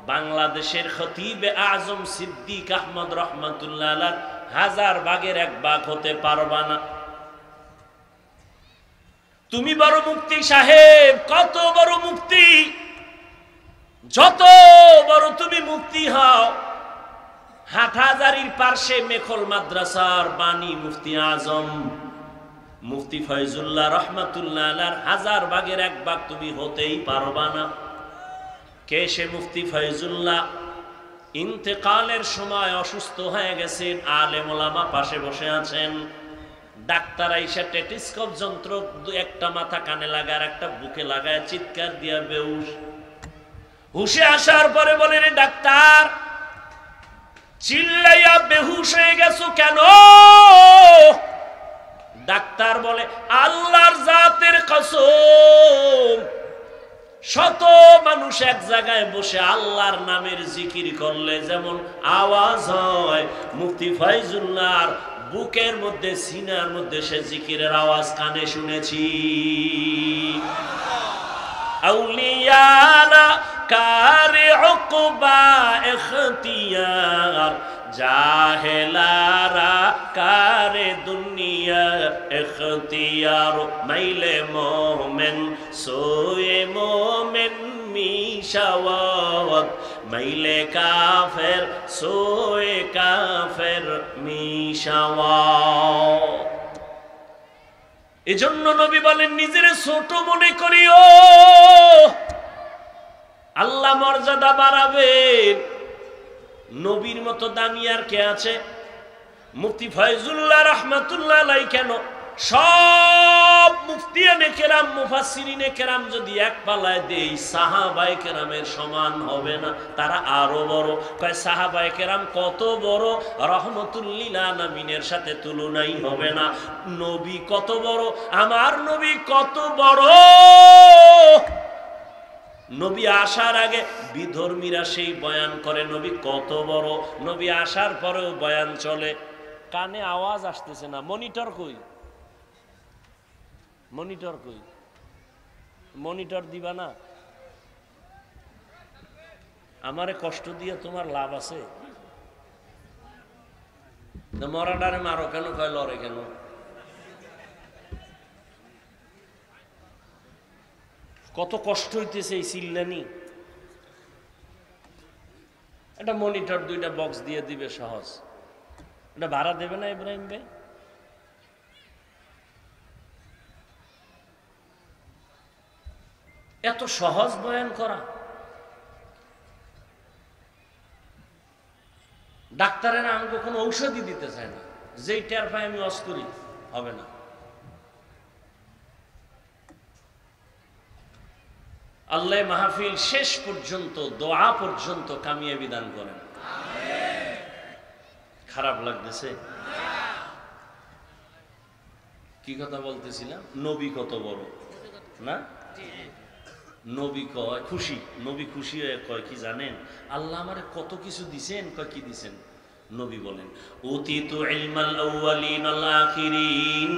A: বাংলাদেশের খতিবে আজম সিদ্দিক আহমদ রহমাতুল্লাহ আলাইহি 1000 ভাগের 1 ভাগ হতে পারবা না। তুমি বড় মুফতি সাহেব, কত বড় মুফতি, যত বড় তুমি মুফতি হও, হাটহাজারীর পার্শ্বে মেখল মাদ্রাসার বাণী মুফতি আজম মুফতি ফয়জুল্লাহ রহমাতুল্লাহ আলাইহির 1000 ভাগের 1 ভাগ তুমি হতেই পারবা না। কে সে মুফতি ফয়জুল্লাহ? ইন্তেকালের সময় অসুস্থ হয়ে গেছেন, আলেম ওলামা পাশে বসে আছেন। ডাক্তার আইসা টেটিস্কোপ যন্ত্র একটা মাথা কানে লাগায় আর একটা বুকে লাগায় চিৎকার দিয়া বেহুশ। হুশে আসার পরে বলে, রে ডাক্তার, চিল্লাইয়া বেহুশ হয়ে গেছো কেন? ডাক্তার বলে, আল্লাহর জাতের কসম, শত মানুষ এক জায়গায় বসে আল্লাহর নামের জিকির করলে যেমন আওয়াজ হয়, মুফতি ফয়জুল্লাহর বুকের মধ্যে, সিনার মধ্যে সে জিকিরের আওয়াজ কানে শুনেছি। আউলিয়ারা কারে উকবা ইখতিয়ার, জাহেলারা কারে দুনিয়া ইখতিয়ার। মাইলে মোমেন সোয়ে মোমেন মিশাওয়াত, মাইলে কাফের সোয়ে কাফের মিশাওয়াত। এজন্য নবী বলেন, নিজের ছোট মনে করিও, আল্লাহ মর্যাদা বাড়াবেন। নবীর মতো দামি আর কে আছে? মুফতি ফয়জুল্লাহ রহমাতুল্লাহ আলাইহি কেন, সব মুফতিয়ানে কেরাম মুফাসসিরিনে কেরাম যদি এক পালায় দেই, সাহাবায়ে কেরামের সমান হবে না, তারা আরো বড়। কয় সাহাবায়ে কেরাম কত বড়, রহমতুল লিল আলামিনের সাথে তুলনাই হবে না। নবী কত বড়, আমার নবী কত বড়। নবী আসার আগে বিধর্মীরা সেই বয়ান করে নবী কত বড়, নবী আসার পরেও বয়ান চলে, কানে আওয়াজ আসতেছে না। মনিটর কই? মনিটর কই? মনিটর দিবা না? আমারে কষ্ট দিয়ে তোমার লাভ আছে? মরাডারে মারো কেন, কয় লড়ে কেন? কত কষ্ট হইতেছে এই চিল্লানি। একটা মনিটর 2টা বক্স দিয়ে দিবে, সহজ। এটা ভাড়া দেবে না ইব্রাহিম ভাই? এত সহজ বয়ান করা। ডাক্তারেরা আমাকে কোনো ঔষধই দিতে চায় না, যেই টের পাই আমি অস করি, হবে না। আল্লাহ মাহফিল শেষ পর্যন্ত, দোয়া পর্যন্ত কামিয়াবি দান করেন। খারাপ লাগতেছে? কি কথা বলতেছিলাম? নবী কত বড় না? নবী কয় খুশি, নবী খুশি হয়ে কয় কি জানেন? আল্লাহ আমারে কত কিছু দিছেন। কয় কি দিছেন? নবী বলেন উতিতু ইলমাল আউয়ালিন ওয়াল আখিরিন।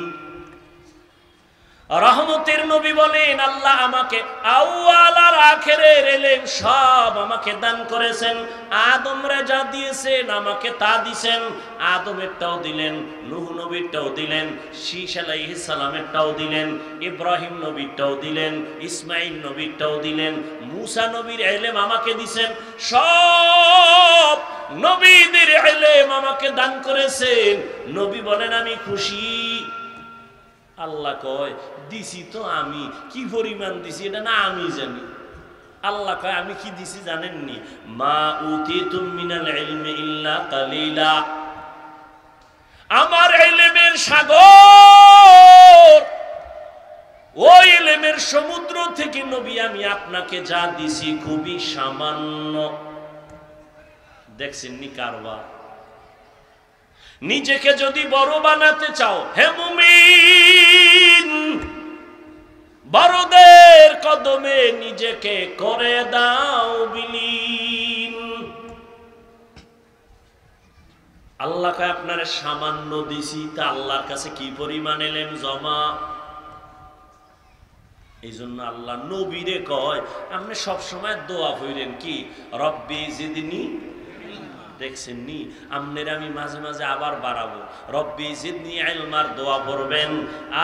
A: রহমতের নবী বলেন আল্লাহ আমাকে আউয়াল আর আখিরের ইলম সব আমাকে দান করেছেন। আদমরে যা দিয়েছেন আমাকে তা দিয়েছেন। আদমেরটাও দিলেন, নূহ নবীরটাও দিলেন, শীশ আলাইহিস সালামেরটাও দিলেন, ইব্রাহিম নবীরটাও দিলেন, ইসমাইল নবীরটাও দিলেন, মূসা নবীর ইলম আমাকে দিয়েছেন। সব নবীদের ইলম আমাকে দান করেছেন। নবী বলেন আমি খুশি। আল্লাহ কয় দিছি তো আমি, কি পরিমাণ দিছি এটা না আমি জানি। আল্লাহ কয় আমি কি দিছি জানেননি? মা উতিতুম মিনাল ইলমি ইল্লা কালিলা। আমার ইলমের সাগর, ওই ইলমের সমুদ্র থেকে নবী আমি আপনাকে যা দিছি খুবই সামান্য। দেখছেন নি কারবার? নিজেকে যদি বড় বানাতে চাও হে মুমিন, বড়দের কদমে নিজেকে করে দাও বিলীন। আল্লাহকে আপনার সামান্য দিছি, তা আল্লাহর কাছে কি পরিমাণ ইলম জমা। এই জন্য আল্লাহ নবীরে কয় আপনি সবসময় দোয়া কইরেন কি রব্বি জিদনি। দেখছেন নি আমনের আমি মাঝে মাঝে আবার বাড়াবো, রব্বি জিদনি ইলমার দোয়া পড়বেন,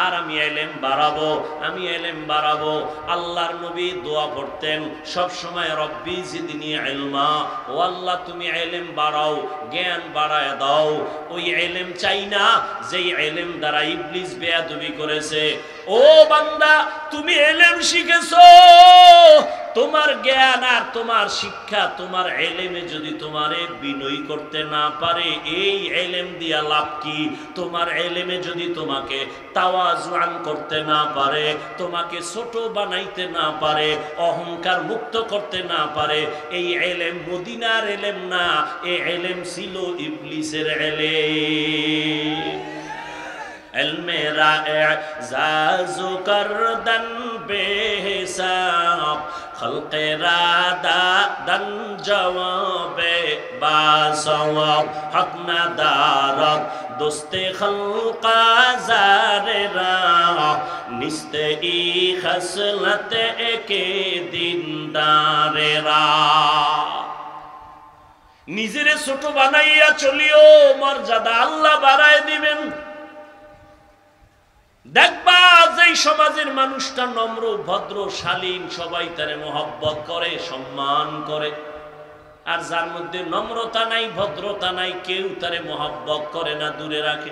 A: আর আমি ইলম বাড়াবো, আমি ইলম বাড়াবো। আল্লাহর নবী দোয়া পড়তেন সব সময় রব্বি জিদনি ইলমা। ও আল্লাহ তুমি ইলম বাড়াও, জ্ঞান বাড়ায় দাও। ওই ইলম চাই না যেই ইলম দ্বারা ইবলিস বেয়াদবি করেছে। ও বান্দা তুমি ইলম শিখেছো, তোমার জ্ঞান আর তোমার শিক্ষা তোমার ইলমে যদি তোমারে বিনয়ী করতে না পারে, এই ইলম দিয়া লাভ কি? তোমার ইলমে যদি তোমাকে তাওয়াজুআন করতে না পারে, তোমাকে ছোট বানাইতে না পারে, অহংকার মুক্ত করতে না পারে, এই ইলম মদিনার ইলম না, এই ইলম ছিল ইবলিসের ইলম। ইলমে রা'জাজু করদন বেহিসাব, খলকে রাদাদন জওয়াবে বাসওয়াব, হক না দারত দোস্তে খলকা জারেরা, নিস্তে ই খসলত একে দিনদারেরা। নিজেরে ছোট বানাইয়া চলিও, মর্যাদা আল্লাহ বাড়ায় দিবেন। দেখবা যেই সমাজের মানুষটা নম্র ভদ্র শালীন, সবাই তারে মহব্বত করে, সম্মান করে। আর যার মধ্যে নম্রতা নাই, ভদ্রতা নাই, কেউ তারে মহব্বত করে না, দূরে রাখে।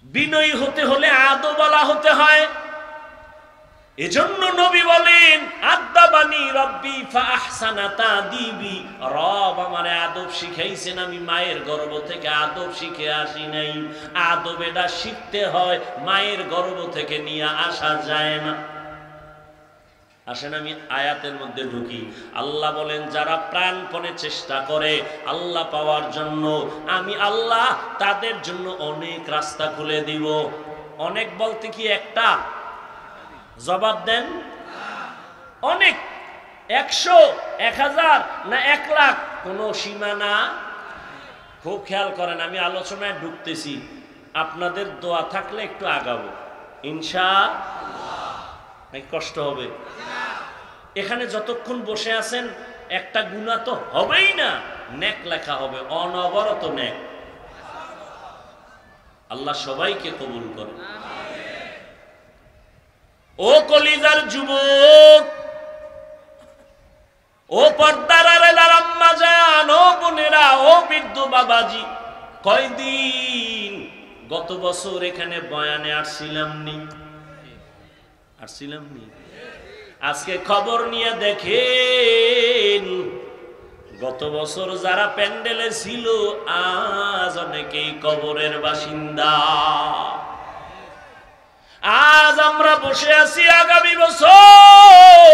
A: বিনয়ী হতে হলে আদবওয়ালা হতে হয়। এজন্য নবী বলেন আদাবানি রব্বি ফাহসানা তাদিবি। রব আমারে আদব শিখাইছেন, আমি মায়ের গর্ভ থেকে আদব শিখে আসি নাই। আদব এটা শিখতে হয়, মায়ের গর্ভ থেকে নিয়ে আসা যায় না। আসেন আমি আয়াতের মধ্যে ঢুকি। আল্লাহ বলেন যারা প্রাণপণে চেষ্টা করে আল্লাহ পাওয়ার জন্য, আমি আল্লাহ তাদের জন্য অনেক রাস্তা খুলে দিব। অনেক বলতে কি একটা? জবাব দেন। অনেক, 100, 1000 না 1 লাখ, কোনো সীমা না। খুব খেয়াল করেন, আমি আলোচনায় ঢুকতেছি, আপনাদের দোয়া থাকলে একটু আগাবো ইনশাআল্লাহ। নাকি কষ্ট হবে? এখানে যতক্ষণ বসে আছেন একটা গুনাহ তো হবেই না, নেক লেখা হবে, অনবরত নেক। আল্লাহ সবাইকে কবুল করে। ও কলিজার যুবক, ও পর্দার আড়ালের আম্মা জান, ও বোনেরা, ও বৃদ্ধ বাবাজি, কয়দিন গত বছর এখানে বয়ানে আসছিলাম নি? আজকে খবর নিয়ে দেখেন, গত বছর যারা প্যান্ডেলে ছিল আজ অনেকেই কবরের বাসিন্দা। আজ আমরা বসে আছি, আগামী বছর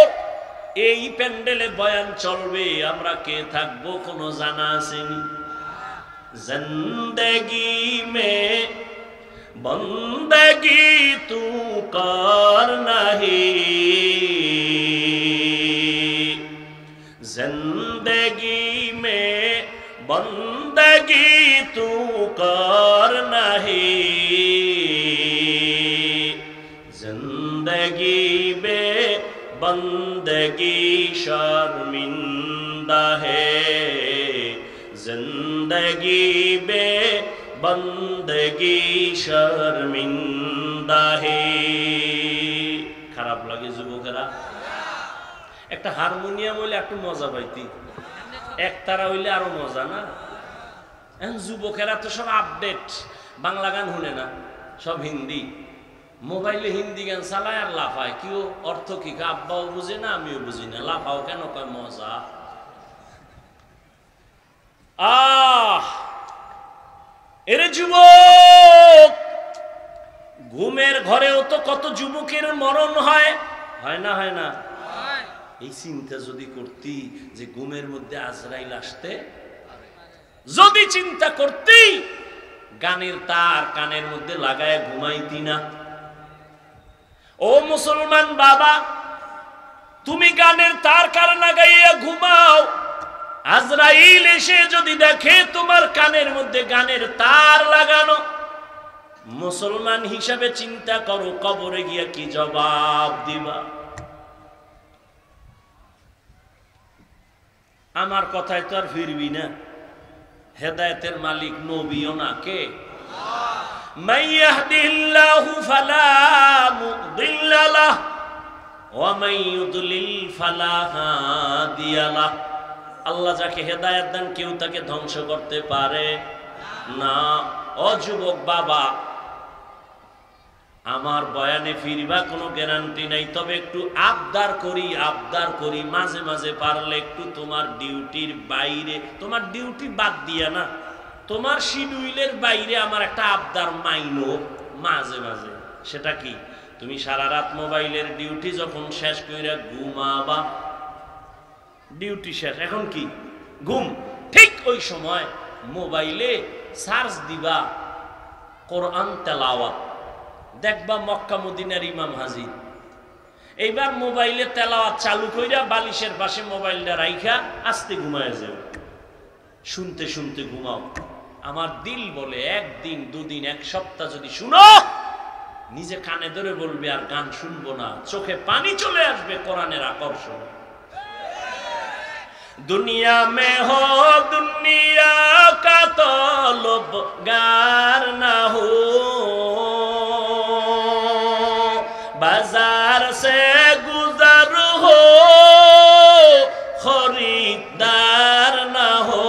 A: এই প্যান্ডেলে বয়ান চলবে, আমরা কে থাকবো কোনো জানা আসেনি। জিন্দেগি মে বন্দেগি তু কর নাহি, जिंदगी में बंदगी तू कर नहीं, जिंदगी में बंदगी शर्मिंदा है, जिंदगी में बंदगी शर्मिंदा है। খারাপ লাগে যুবকেরা? একটা হারমোনিয়াম হইলে একটু মজা পাইতি, একতারা হইলে আরো মজা না? এখন যুবকেরা তো সব আপডেট, বাংলা গান শুনে না, সব হিন্দি। মোবাইলে হিন্দি গান চালায় আর লাফায়, কেউ অর্থ কি আব্বাও বুঝে না, আমিও বুঝি না, লাফাও কেন কয় মজা। এরে যুবক, ঘুমের ঘরেও তো কত যুবকের মরণ হয়, হয় না? হয় না? এই চিন্তা যদি করতি যে ঘুমের মধ্যে আজরাইল আসতে, যদি চিন্তা করতি গানের তার কানের মধ্যে লাগায় ঘুমাইতি না। ও মুসলমান বাবা, তুমি গানের তার কান লাগাইয়া ঘুমাও, আজরাইল এসে যদি দেখে তোমার কানের মধ্যে গানের তার লাগানো, মুসলমান হিসাবে চিন্তা করো কবরে গিয়া কি জবাব দিবা। আমার কথায় তো আর ফিরবি না, হেদায়েতের মালিক নবীও না, কে? মান ইয়াহদিহিল্লাহু ফালা মুদিল্লা লাহু ওয়া মান ইউদ্লিল ফালা হাদিয়া লাহু। আল্লাহ যাকে হেদায়েত দেন কেউ তাকে ধ্বংস করতে পারে না। ও যুবক বাবা, আমার বয়ানে ফিরবা কোনো গ্যারান্টি নাই, তবে একটু আবদার করি, মাঝে মাঝে পারলে একটু তোমার ডিউটির বাইরে, তোমার ডিউটি বাদ দিয়া না, তোমার শিডিউলের বাইরে আমার একটা আবদার মাইনো মাঝে মাঝে। সেটা কি? তুমি সারা রাত মোবাইলের ডিউটি যখন শেষ কইরা ঘুমাবা, ডিউটি শেষ, এখন কি ঘুম, ঠিক ওই সময় মোবাইলে সার্চ দিবা কোরআন তেলাওয়াত, দেখবা মক্কা মদিনার ইমাম হাজির। এইবার মোবাইলে তেলাওয়াত চালু কইরা বালিশের পাশে মোবাইলটা রাইখা আস্তে ঘুমায় যাও, শুনতে শুনতে ঘুমাও। আমার দিল বলে একদিন, দুদিন, এক সপ্তাহ যদি শুনো, নিজে কানে ধরে বলবে আর গান শুনবো না, চোখে পানি চলে আসবে কোরআনের আকর্ষণ। दुनिया में हो दुनिया का तलबगार ना हो, बाजार से गुजर हो खरीदार ना हो,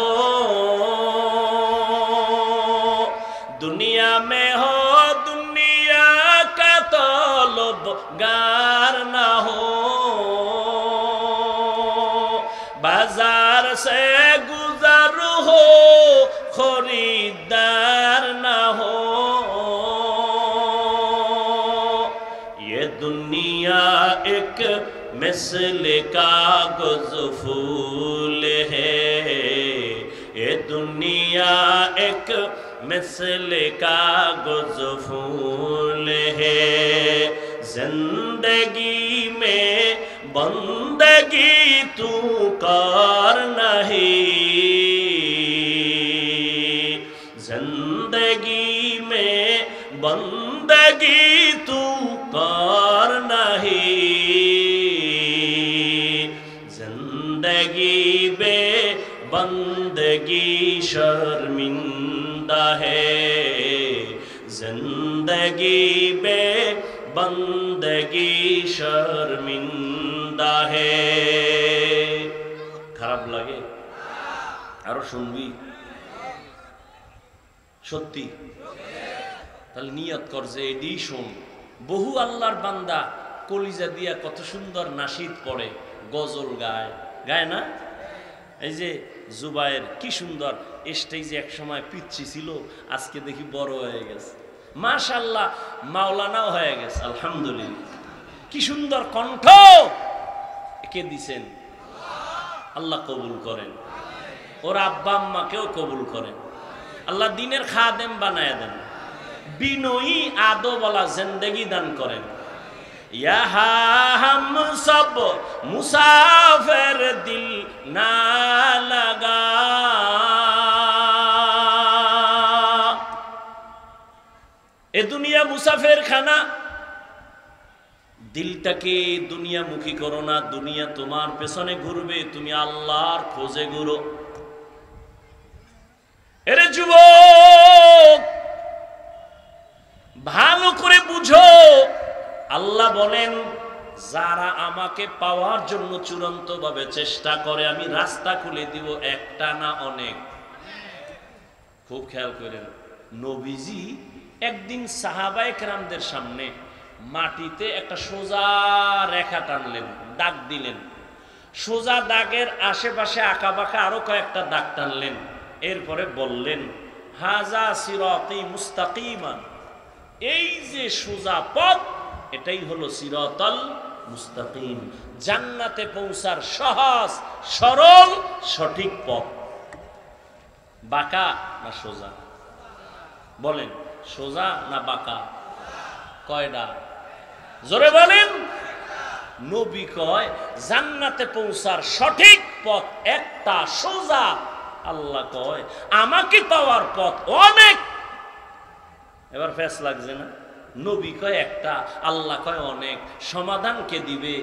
A: दुनिया में हो दुनिया का तलबगार ना हो, बाजार से गुजर हो खरीदार ना हो, ये दुनिया एक मिसल कागज फूल है, ये दुनिया एक मिसल कागज फूल है, जिंदगी में बंदगी तू कर नहीं, जिंदगी में बंदगी तू कर नहीं, जिंदगी बे बंदगी शर्मिंदा है, जिंदगी बे बंदगी शर्मिंदा है। খারাপ লাগে? আরো শুনবি? সত্যি? তাহলে নিয়ত কর যে এডি শোন। বহু আল্লাহর বান্দা কলিজা দিয়া কত সুন্দর নাশিদ পড়ে, গজল গায়, গায় না? এই যে জুবায়ের কি সুন্দর স্টেজে এক সময় পিচ্ছি ছিল, আজকে দেখি বড় হয়ে গেছে, মাশাআল্লাহ, মাওলানাও হয়ে গেছে, আলহামদুলিল্লাহ। কি সুন্দর কণ্ঠ, কে দিছেন? আল্লাহ কবুল করেন, ওর আব্বা আম্মাকেও কবুল করেন, আল্লাহ দিনের খাদেম বানায় দেন, বিনয়ী আদবওয়ালা জিন্দেগি দান করেন। यहाँ हम सब मुसाफिर दिल ना लगा, ए दुनिया मुसाफिर खाना, দিলটাকে দুনিয়ামুখী করো না, দুনিয়া তোমার পেছনে ঘুরবে, তুমি আল্লাহর খোঁজে ঘুরো। এরে যুবক, ভালো করে বুঝো, আল্লাহ বলেন যারা আমাকে পাওয়ার জন্য চূড়ান্ত ভাবে চেষ্টা করে আমি রাস্তা খুলে দিব, একটা না অনেক। খুব খেয়াল করেন, নবীজি একদিন সাহাবায়ে কেরামদের সামনে মাটিতে একটা সোজা রেখা টানলেন, দাগ দিলেন, সোজা দাগের আশেপাশে আঁকা বাঁকা আরো কয়েকটা দাগ টানলেন, এরপরে বললেন হাজা সিরাতি মুস্তাকিমান, এই যে সোজা পথ এটাই হলো সিরাতাল মুস্তাকিম, জান্নাতে পৌঁছার সহজ সরল সঠিক পথ। বাঁকা না সোজা? বলেন, সোজা না বাঁকা? কয়টা? জোরে বলেন। নবী কয় জান্নাতে পৌঁছার সঠিক পথ একটা, সোজা। আল্লাহ কয় আমাকে পাওয়ার পথ অনেক। এবার ফেস লাগছে না? নবী কয় একটা, আল্লাহ কয় অনেক। সমাধান কে দিবে?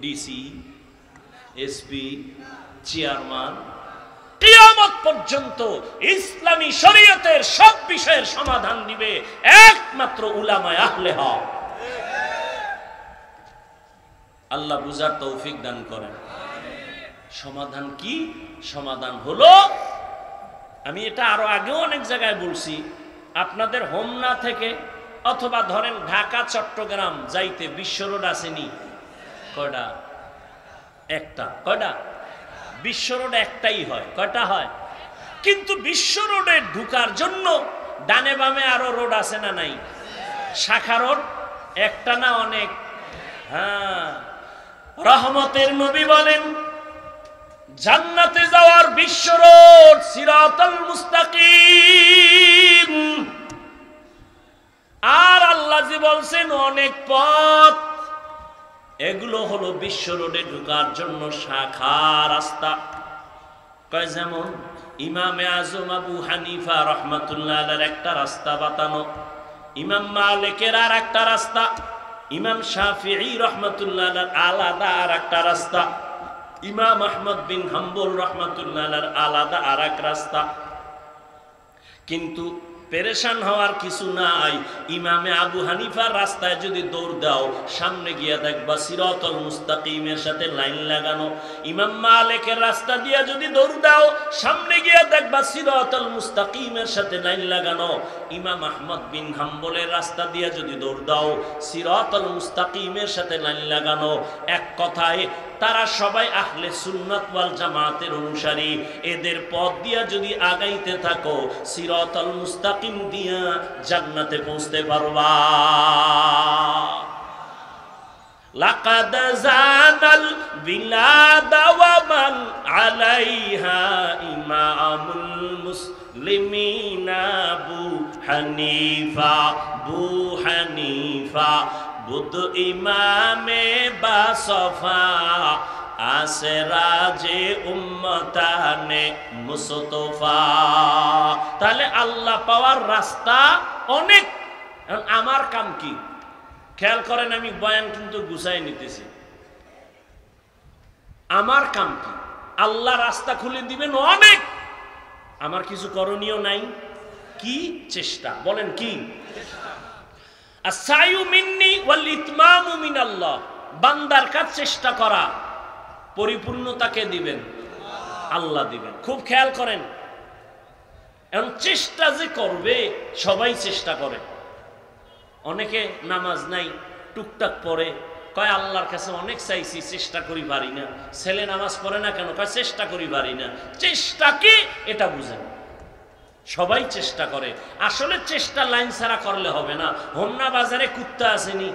A: DC, SP, chairman. কিয়ামত পর্যন্ত ইসলামী শরীয়তের সব বিষয়ের সমাধান দিবে একমাত্র উলামায়ে আহলে হক। আল্লাহ বুঝার তৌফিক দান করেন। সমাধান কি? সমাধান হলো, আমি এটা আরো আগেও অনেক জায়গায় বলছি, আপনাদের হোমনা থেকে অথবা ধরেন ঢাকা চট্টগ্রাম যাইতে বিশ্ব রোড আসেনি? কয়টা? একটা। কয়টা? বিশ্ব রোড একটাই হয়। কয়টা হয়? কিন্তু বিশ্ব রোডে ঢুকার জন্য ডানে বামে আরো রোড আছে না নাই? শাখা রোড একটা না অনেক? হ্যাঁ। রহমতের নবী বলেন জান্নাতে যাওয়ার বিশ্ব রোড সিরাতাল মুস্তাকিম, আর আল্লাহ জি বলছেন অনেক পথ, এগুলো হলো বিশ্ব রোডে ঢোকার জন্য শাখা রাস্তা। কয় যেমন ইমামে আজম আবু হানিফা রহমাতুল্লাহ আলাইহির একটা রাস্তা বাতানো, ইমাম মালিকের আর একটা রাস্তা, ইমাম শাফিঈ রহমাতুল্লাহ আলাইহির আলাদা আর একটা রাস্তা, ইমাম আহমদ বিন হাম্বল রহমাতুল্লাহ আলাইহির আলাদা আর এক রাস্তা। কিন্তু পেরেশান হওয়ার কিছু নাই। ইমামে আবু হানিফার রাস্তায় যদি দৌড় দাও, সামনে গিয়ে দেখবা সিরাতাল মুস্তাকিমের সাথে লাইন লাগানো। ইমাম মালিকের রাস্তা দিয়ে যদি দৌড় দাও, সামনে গিয়ে দেখবা সিরাতাল মুস্তাকিমের সাথে লাইন লাগানো। ইমাম আহমদ বিন হাম্বলের রাস্তা দিয়ে যদি দৌড় দাও, সিরাতাল মুস্তাকিমের সাথে লাইন লাগানো। এক কথায় তারা সবাই আহলে সুন্নাত ওয়াল জামাতের অনুসারী। এদের পথ দিয়া যদি আগাইতে থাকো, সিরাতাল মুস্তাকিম দিয়া জান্নাতে পৌঁছতে পারবা। লাকাদ জানাল বিলাদা ওয়া মান আলাইহা ইমামুল মুসলিমিনা আবু হানিফা, বুধ ইমামে বাসফা আসে রাজে উম্মতানে মুস্তফা। তাহলে আল্লাহ পাওয়ার রাস্তা অনেক। আমার কাম কি? খেয়াল করেন, আমি বয়ান কিন্তু গুছাই নিতেছি। আমার কাম কি? আল্লাহ রাস্তা খুলে দিবেন অনেক। আমার কিছু করণীয় নাই। কি? চেষ্টা। বলেন কি? আসায়ু মিন্নি ওয়াল ইতমামু মিনাল্লাহ। বান্দার কাজ চেষ্টা করা, পরিপূর্ণতাকে দিবেন আল্লাহ দিবেন। খুব খেয়াল করেন, এখন চেষ্টা যে করবে, সবাই চেষ্টা করে। অনেকে নামাজ নাই, টুকটাক পড়ে, কয় আল্লাহর কাছে অনেক চাইছি, চেষ্টা করি পারি না। ছেলে নামাজ পড়ে না কেন? কয় চেষ্টা করি পারি না। চেষ্টা কি এটা বুঝেন। সবাই চেষ্টা করে, আসলে চেষ্টা লাইন ছাড়া করলে হবে না। হোমনা বাজারে কুত্তা আসেনি?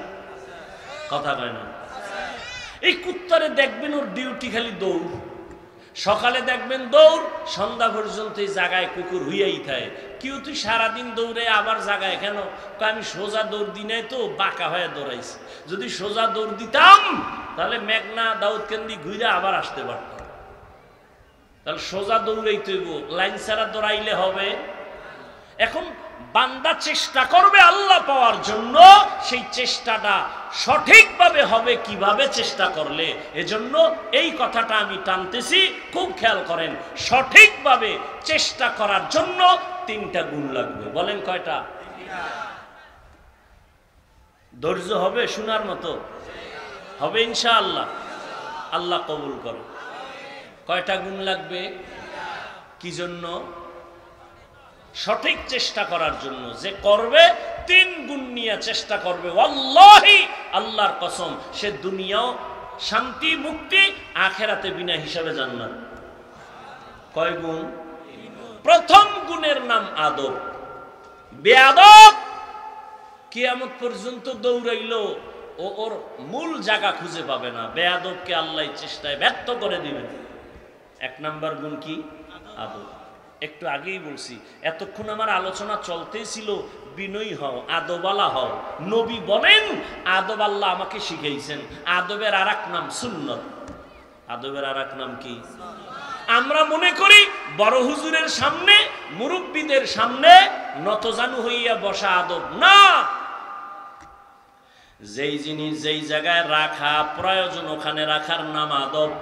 A: কথা কয় না? এই কুত্তারে দেখবেন ওর ডিউটি খালি দৌড়। সকালে দেখবেন দৌড়, সন্ধ্যা পর্যন্ত এই জায়গায় কুকুর হুইয়াই থাকে। কেউ তুই সারাদিন দৌড়ে আবার জায়গায় কেন? আমি সোজা দৌড় দিই নাই তো, বাঁকা হয়ে দৌড়াইছি। যদি সোজা দৌড় দিতাম তাহলে মেঘনা দাউদকান্দি ঘুরে আবার আসতে পারতাম। তাহলে সোজা দৌড়াই তৈব, লাইন ছাড়া দৌড়াইলে হবে? এখন বান্দা চেষ্টা করবে আল্লাহ পাওয়ার জন্য। সেই চেষ্টাটা সঠিকভাবে হবে কিভাবে চেষ্টা করলে? এজন্য এই কথাটা আমি টানতেছি, খুব খেয়াল করেন। সঠিকভাবে চেষ্টা করার জন্য 3টা গুণ লাগবে। বলেন কয়টা? ধৈর্য হবে, শোনার মতো হবে ইনশাআল্লাহ। আল্লাহ কবুল করে। কয়টা গুণ লাগবে? কি জন্য? সঠিক চেষ্টা করার জন্য। যে করবে 3 গুণ নিয়ে চেষ্টা করবে, ওয়াল্লাহি আল্লাহর কসম, সে দুনিয়াও শান্তি মুক্তি, আখেরাতে বিনা হিসাবে জান্নাত। কয় গুণ? প্রথম গুণের নাম আদব। বেয়াদব কিয়ামত পর্যন্ত দৌড়াইলো ও ওর মূল জায়গা খুঁজে পাবে না। বেয়াদবকে আল্লাহ চেষ্টায় ব্যর্থ করে দিবেন। 1 নাম্বার গুণ কি? আদব। একটু আগেই বলছি, এতক্ষণ আমার আলোচনা চলতেই ছিল, বিনয়ী হও, আদবালা হও। নবী বলেন আদব আল্লাহ আমাকে শিখাইছেন। আদবের আরেক নাম সুন্নত। আদবের আরেক নাম কি? আমরা মনে করি বড় হুজুরের সামনে, মুরব্বীদের সামনে নতজানু হইয়া বসা আদব না। যেই জিনিস যেই জায়গায় রাখা প্রয়োজন ওখানে রাখার নাম আদব।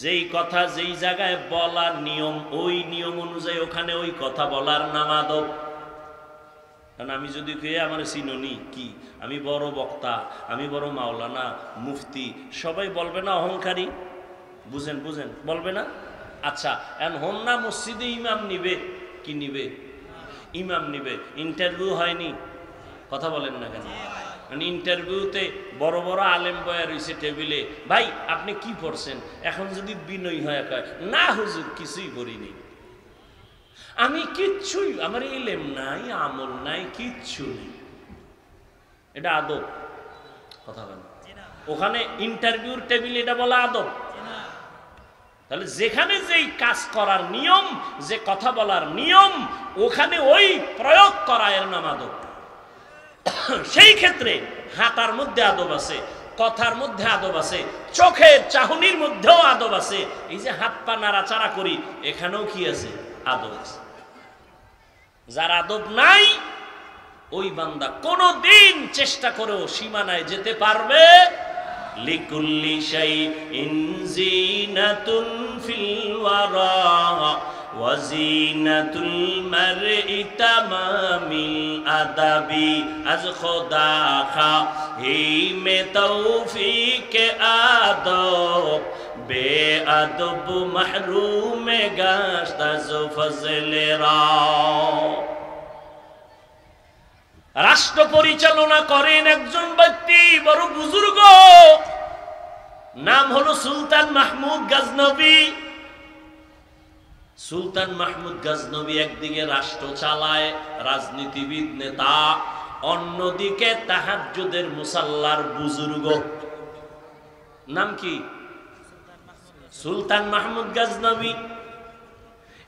A: যেই কথা যেই জায়গায় বলার নিয়ম, ওই নিয়ম অনুযায়ী ওখানে ওই কথা বলার নাম আদব। কারণ আমি যদি কে আমার চিননি কি, আমি বড় বক্তা, আমি বড় মাওলানা, মুফতি, সবাই বলবে না অহংকারী? বুঝেন বুঝেন, বলবে না? আচ্ছা, এখন হোমনা মসজিদে ইমাম নিবে কি নিবে? ইমাম নিবে। ইন্টারভিউ হয়নি? কথা বলেন না কেন? মানে ইন্টারভিউতে বড় বড় আলেম বয়া রয়েছে টেবিলে, ভাই আপনি কি পড়ছেন? এখন যদি বিনয়ী হয়ে কয় না হুজুর কিছুই করিনি, আমি কিচ্ছুই, আমার ইলম নাই, আমল নাই, কিচ্ছু নেই, এটা আদব? কথা বলেন। ওখানে ইন্টারভিউর টেবিলে এটা বলা আদব? তাহলে যেখানে যেই কাজ করার নিয়ম, যে কথা বলার নিয়ম, ওখানে ওই প্রয়োগ করা এর নাম আদব। সেই ক্ষেত্রে হাঁটার মধ্যে আদব আছে, কথার মধ্যে আদব আছে, চোখের চাহনির মধ্যেও আদব আছে। এই যে হাত পা নাড়াচাড়া করি, এখানেও কি আছে? আদব আছে। যার আদব নাই ওই বান্দা কোনদিন চেষ্টা করেও সীমানায় যেতে পারবে। লিকুল্লি শাইইন জিনাতুন ফিল ওয়ারা ওয়া জিনাতুল মারই তামামিল আদাবি আজ খোদা খা হি মে তৌফিক আদব বেআদব মাহরুম গাশত আজ ফজলে রা। রাষ্ট্র পরিচালনা করেন একজন ব্যক্তি, বড় বুজুর্গ, নাম হলো সুলতান মাহমুদ গজনবী। সুলতান মাহমুদ গজনবী একদিকে রাষ্ট্র চালায়, রাজনীতিবিদ নেতা, অন্যদিকে তাহাজ্জুদের মুসাল্লার বুজুর্গ। নাম কি? সুলতান মাহমুদ গজনবী।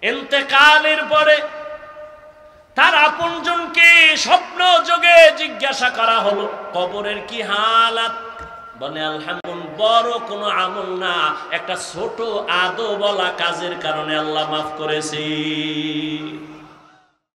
A: ইন্তেকালের পরে তার আপনজনকে স্বপ্ন যোগে জিজ্ঞাসা করা হলো কবরের কি হালাত, বলে আলহামদুলিল্লাহ বড় কোনো আমল না, একটা ছোট আদো বলা কাজের কারণে আল্লাহ মাফ করেছে।